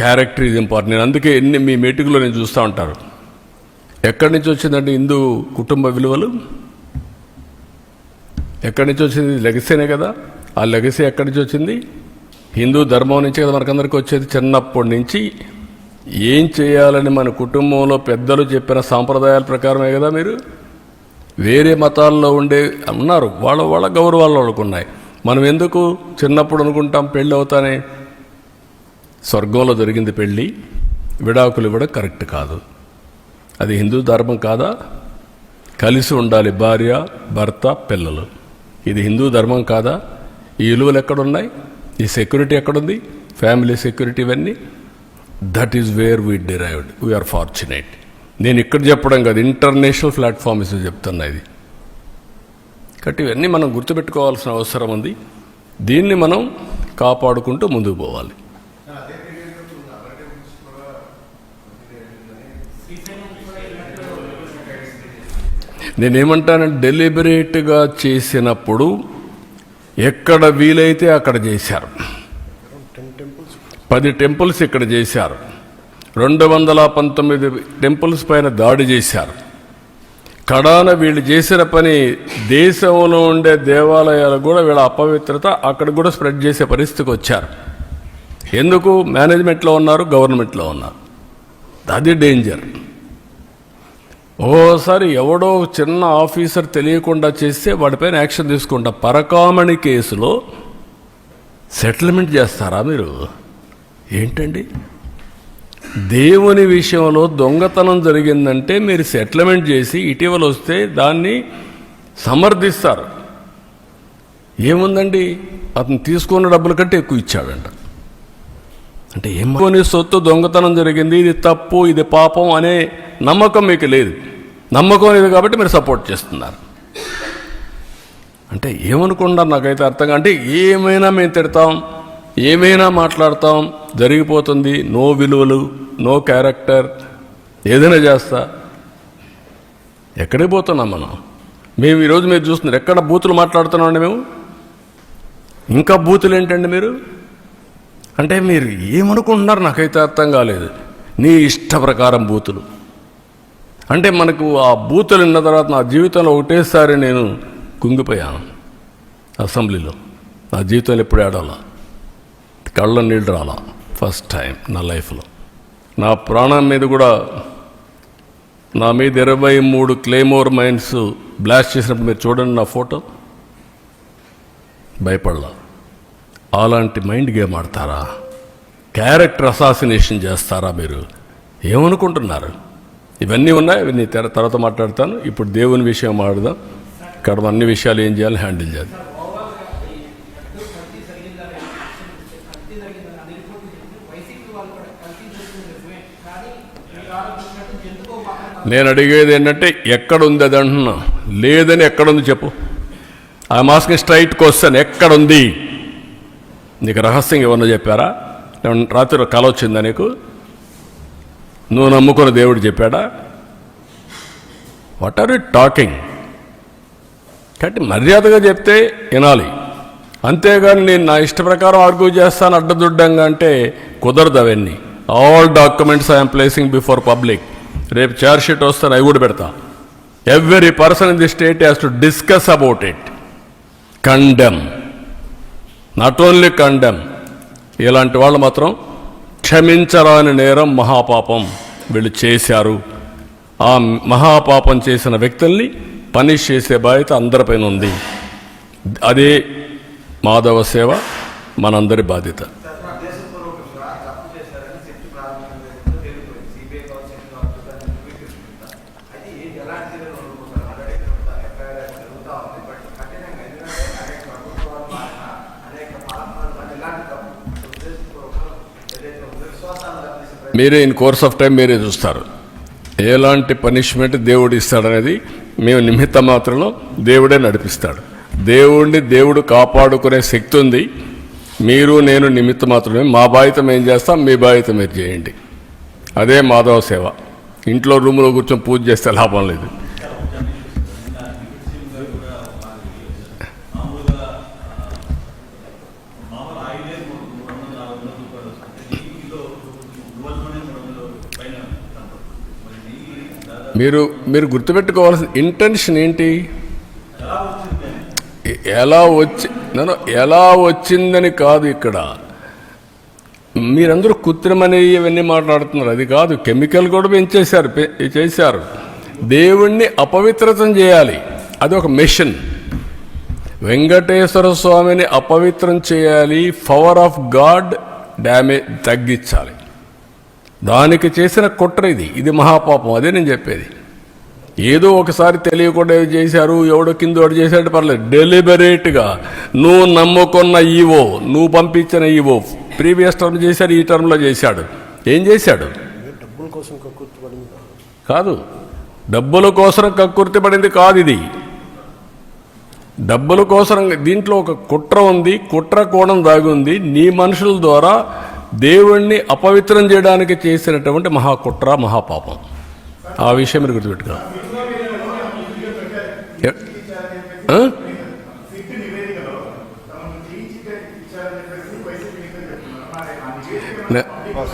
Speaker 2: క్యారెక్టర్ ఇది ఇంపార్టెంట్. నేను అందుకే మీ మీటింగ్లో నేను చూస్తూ ఉంటారు, ఎక్కడి నుంచి వచ్చిందంటే హిందూ కుటుంబ విలువలు ఎక్కడి నుంచి వచ్చింది? లెగసీనే కదా. ఆ లెగసీ ఎక్కడి నుంచి వచ్చింది? హిందూ ధర్మం నుంచి కదా మనకందరికీ వచ్చేది. చిన్నప్పటి నుంచి ఏం చేయాలని మన కుటుంబంలో పెద్దలు చెప్పిన సాంప్రదాయాల ప్రకారమే కదా. మీరు వేరే మతాల్లో ఉండే ఉన్నారు, వాళ్ళ గౌరవాలు వాళ్ళకున్నాయి. మనం ఎందుకు చిన్నప్పుడు అనుకుంటాం పెళ్ళి అవుతానే స్వర్గంలో జరిగింది పెళ్ళి, విడాకులు ఇవ్వడం కరెక్ట్ కాదు. అది హిందూ ధర్మం కాదా? కలిసి ఉండాలి భార్య భర్త పిల్లలు, ఇది హిందూ ధర్మం కాదా? ఈ విలువలు ఎక్కడున్నాయి? ఈ సెక్యూరిటీ ఎక్కడుంది? ఫ్యామిలీ సెక్యూరిటీ ఇవన్నీ. That is where we derived. We're fortunate. నేను ఇక్కడ చెప్పడం కాదు, ఇంటర్నేషనల్ ప్లాట్ఫామ్స్ చెప్తున్నా ఇది. కాబట్టి ఇవన్నీ మనం గుర్తుపెట్టుకోవాల్సిన అవసరం ఉంది. దీన్ని మనం కాపాడుకుంటూ ముందుకు పోవాలి. నేనేమంటానంటే డెలిబరేట్గా చేసినప్పుడు ఎక్కడ వీలైతే అక్కడ చేశారు. 10 టెంపుల్స్ ఇక్కడ చేశారు, 219 టెంపుల్స్ పైన దాడి చేశారు. కడాన వీళ్ళు చేసిన పని దేశంలో ఉండే దేవాలయాలు కూడా వీళ్ళ అపవిత్రత అక్కడ కూడా స్ప్రెడ్ చేసే పరిస్థితికి వచ్చారు. ఎందుకు? మేనేజ్మెంట్లో ఉన్నారు, గవర్నమెంట్లో ఉన్నారు. అది డేంజర్. ఓసారి ఎవడో చిన్న ఆఫీసర్ తెలియకుండా చేస్తే వాడిపైన యాక్షన్ తీసుకుంటా. పరకామణి కేసులో సెటిల్మెంట్ చేస్తారా మీరు? ఏంటండి, దేవుని విషయంలో దొంగతనం జరిగిందంటే మీరు సెటిల్మెంట్ చేసి ఇటీవల వస్తే దాన్ని సమర్థిస్తారు. ఏముందండి, అతను తీసుకున్న డబ్బుల కంటే ఎక్కువ ఇచ్చాడంట. అంటే ఏమని సొత్తు దొంగతనం జరిగింది, ఇది తప్పు, ఇది పాపం అనే నమ్మకం మీకు లేదు. నమ్మకం లేదు కాబట్టి మీరు సపోర్ట్ చేస్తున్నారు. అంటే ఏమనుకుంటారు నాకైతే అర్థంగా. అంటే ఏమైనా మేము తిడతాం, ఏమైనా మాట్లాడతాం, జరిగిపోతుంది, నో విలువలు, నో క్యారెక్టర్, ఏదైనా చేస్తా. ఎక్కడికి పోతున్నాం మనం? మేము ఈరోజు మీరు చూస్తున్నారు ఎక్కడ బూతులు మాట్లాడుతున్నామండి మేము. ఇంకా బూతులు ఏంటండి మీరు? అంటే మీరు ఏమనుకుంటున్నారు నాకైతే అర్థం కాలేదు. నీ ఇష్ట ప్రకారం బూతులు అంటే మనకు ఆ బూతులు విన్న తర్వాత నా జీవితంలో ఒకటేసారి నేను కుంగిపోయాను అసెంబ్లీలో. నా జీవితంలో ఎప్పుడు ఏడాలా, కళ్ళ నీళ్ళు రాలా. ఫస్ట్ టైం నా లైఫ్లో. నా ప్రాణం మీద కూడా, నా మీద 23 క్లేమోర్ మైన్స్ బ్లాస్ట్ చేసినప్పుడు మీరు చూడండి నా ఫోటో. భయపడలా. అలాంటి మైండ్ గేమ్ ఆడతారా? క్యారెక్టర్ అసాసినేషన్ చేస్తారా మీరు? ఏమనుకుంటున్నారు? ఇవన్నీ ఉన్నాయి, ఇవన్నీ తర్వాత మాట్లాడతాను. ఇప్పుడు దేవుని విషయం మాట్లాడదాం. ఇక్కడ అన్ని విషయాలు ఏం చేయాలి, హ్యాండిల్ చేయాలి. నేను అడిగేది ఏంటంటే ఎక్కడుంది అది అంటున్నా. లేదని ఎక్కడుంది చెప్పు. I'm asking straight question. ఎక్కడుంది? నీకు రహస్యంగా ఏమన్నా చెప్పారా? రాత్రి కల వచ్చిందా నీకు? నువ్వు నమ్ముకున్న దేవుడు చెప్పాడా? What are you talking? కాబట్టి మర్యాదగా చెప్తే వినాలి. అంతేగాని నేను నా ఇష్ట ప్రకారం ఆర్గ్యూ చేస్తాను అడ్డదుడ్డంగా అంటే కుదరదు. అవన్నీ all documents I'm placing before public. రేపు చార్జ్ షీట్ వస్తాను, అవి కూడా పెడతా. Every person in the state has to discuss about it, condemn, not only condemn. ఇలాంటి వాళ్ళు మాత్రం క్షమించరాని నేరం, మహాపాపం వీళ్ళు చేశారు. ఆ మహాపాపం చేసిన వ్యక్తుల్ని పనిష్ చేసే బాధ్యత అందరిపైన ఉంది. అదే మాధవ సేవ, మనందరి బాధ్యత. మీరే ఇన్ కోర్స్ ఆఫ్ టైం మీరే చూస్తారు ఎలాంటి పనిష్మెంట్ దేవుడు ఇస్తాడనేది. మేము నిమిత్త మాత్రంలో దేవుడే నడిపిస్తాడు. దేవుడు కాపాడుకునే శక్తి ఉంది. మీరు నేను నిమిత్త మాత్రమే. మా బాధ్యత మేము చేస్తాం, మీ బాధ్యత మీరు చేయండి. అదే మాధవ సేవ. ఇంట్లో రూమ్లో కూర్చొని పూజ చేస్తే లాభం లేదు. మీరు గుర్తుపెట్టుకోవాల్సిన ఇంటెన్షన్ ఏంటి? ఎలా వచ్చిందని కాదు. ఇక్కడ మీరందరూ కృత్రిమని ఇవన్నీ మాట్లాడుతున్నారు. అది కాదు. కెమికల్ కూడా చేశారు. దేవుణ్ణి అపవిత్రతం చేయాలి. అది ఒక మిషన్. వెంకటేశ్వర స్వామిని అపవిత్రం చేయాలి. పవర్ ఆఫ్ గాడ్ డ్యామేజ్ తగ్గించాలి. దానికి చేసిన కుట్ర ఇది మహాపాపం. అదే నేను చెప్పేది. ఏదో ఒకసారి తెలియకుండా చేశారు, ఎవడో కింద వాడు చేశాడు పర్లేదు. డెలిబరేట్గా నువ్వు నమ్ముకున్న ఈవో, నువ్వు పంపించిన ఈవో ప్రీవియస్ టర్మ్ చేశాడు, ఈ టర్మ్లో చేశాడు. ఏం చేశాడు? కాదు, డబ్బుల కోసం కక్కుర్తి పడింది కాదు ఇది. డబ్బుల కోసం దీంట్లో ఒక కుట్ర ఉంది. కుట్ర కోణం దాగి ఉంది. నీ మనుషుల ద్వారా దేవుణ్ణి అపవిత్రం చేయడానికి చేసినటువంటి మహాకుట్ర, మహాపాపం. ఆ విషయం మీరు గుర్తుపెట్టుకో.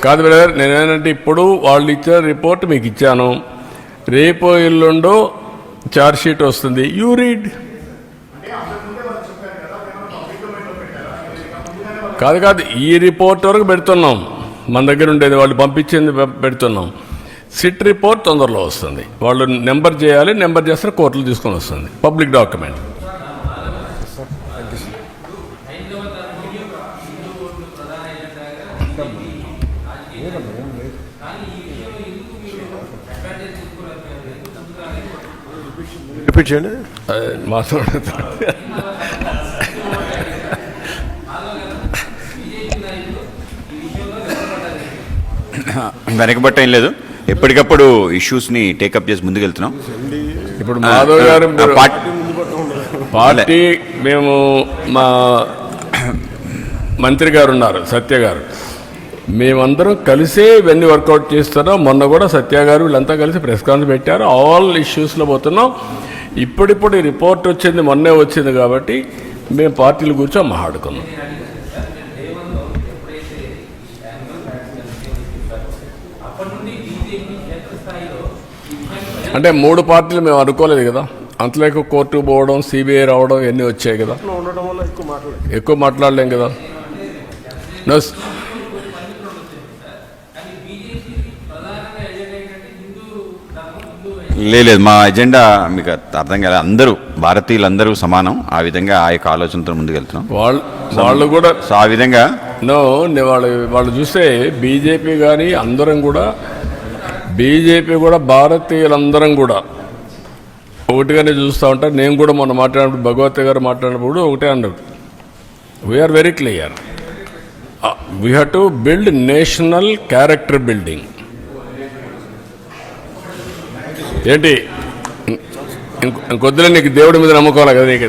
Speaker 2: కాదు బ్రదర్, నేనేంటంటే ఇప్పుడు వాళ్ళు ఇచ్చిన రిపోర్ట్ మీకు ఇచ్చాను. రేపో ఎల్లుండో చార్జ్ షీట్ వస్తుంది. You read. కాదు ఈ రిపోర్ట్ వరకు పెడుతున్నాం. మన దగ్గర ఉండేది వాళ్ళు పంపించింది పెడుతున్నాం. సిట్ రిపోర్ట్ తొందరలో వస్తుంది. వాళ్ళు నెంబర్ చేయాలి, నెంబర్ చేస్తే కోర్టులు తీసుకొని వస్తుంది. Public document.
Speaker 1: రిపీట్ చేయండి.
Speaker 2: మాతో
Speaker 4: వెనకబట్ట ఏం లేదు, ఎప్పటికప్పుడు ఇష్యూస్ని టేకప్ చేసి ముందుకెళ్తున్నాం.
Speaker 2: ఇప్పుడు మాధవ్ గారు పార్టీ, మేము మా మంత్రి గారు ఉన్నారు సత్య గారు, మేమందరం కలిసే ఇవన్నీ వర్కౌట్ చేస్తున్నాం. మొన్న కూడా సత్య గారు వీళ్ళంతా కలిసి ప్రెస్ కాన్ఫరెన్స్ పెట్టారు. ఆల్ ఇష్యూస్లో పోతున్నాం. ఇప్పుడిప్పుడు ఈ రిపోర్ట్ వచ్చింది, మొన్నే వచ్చింది కాబట్టి మేము పార్టీలు కూర్చొని మాట్లాడుకున్నాం. అంటే 3 పార్టీలు మేము అనుకోలేదు కదా, అంతలోకి కోర్టుకు పోవడం, సిబిఐ రావడం ఇవన్నీ వచ్చాయి కదా,
Speaker 1: ఉండడం వల్ల
Speaker 2: ఎక్కువ మాట్లాడలేం కదా.
Speaker 4: లేదు, మా ఎజెండా మీకు అర్థం కాలేదు. అందరూ భారతీయులందరూ సమానం, ఆ విధంగా ఆ యొక్క ఆలోచనతో ముందుకెళ్తున్నాం.
Speaker 2: వాళ్ళు కూడా
Speaker 4: సో ఆ విధంగా
Speaker 2: వాళ్ళు చూస్తే బీజేపీ కానీ అందరం కూడా, బీజేపీ కూడా భారతీయులందరం కూడా ఒకటిగానే చూస్తూ ఉంటారు. నేను కూడా మొన్న మాట్లాడినప్పుడు భగవత్ గారు మాట్లాడినప్పుడు ఒకటే అన్నారు, we're very clear, we have to build national character building. ఏంటి ఇంకొద్దులే నీకు దేవుడి మీద నమ్మకోవాలి కదా నీకు.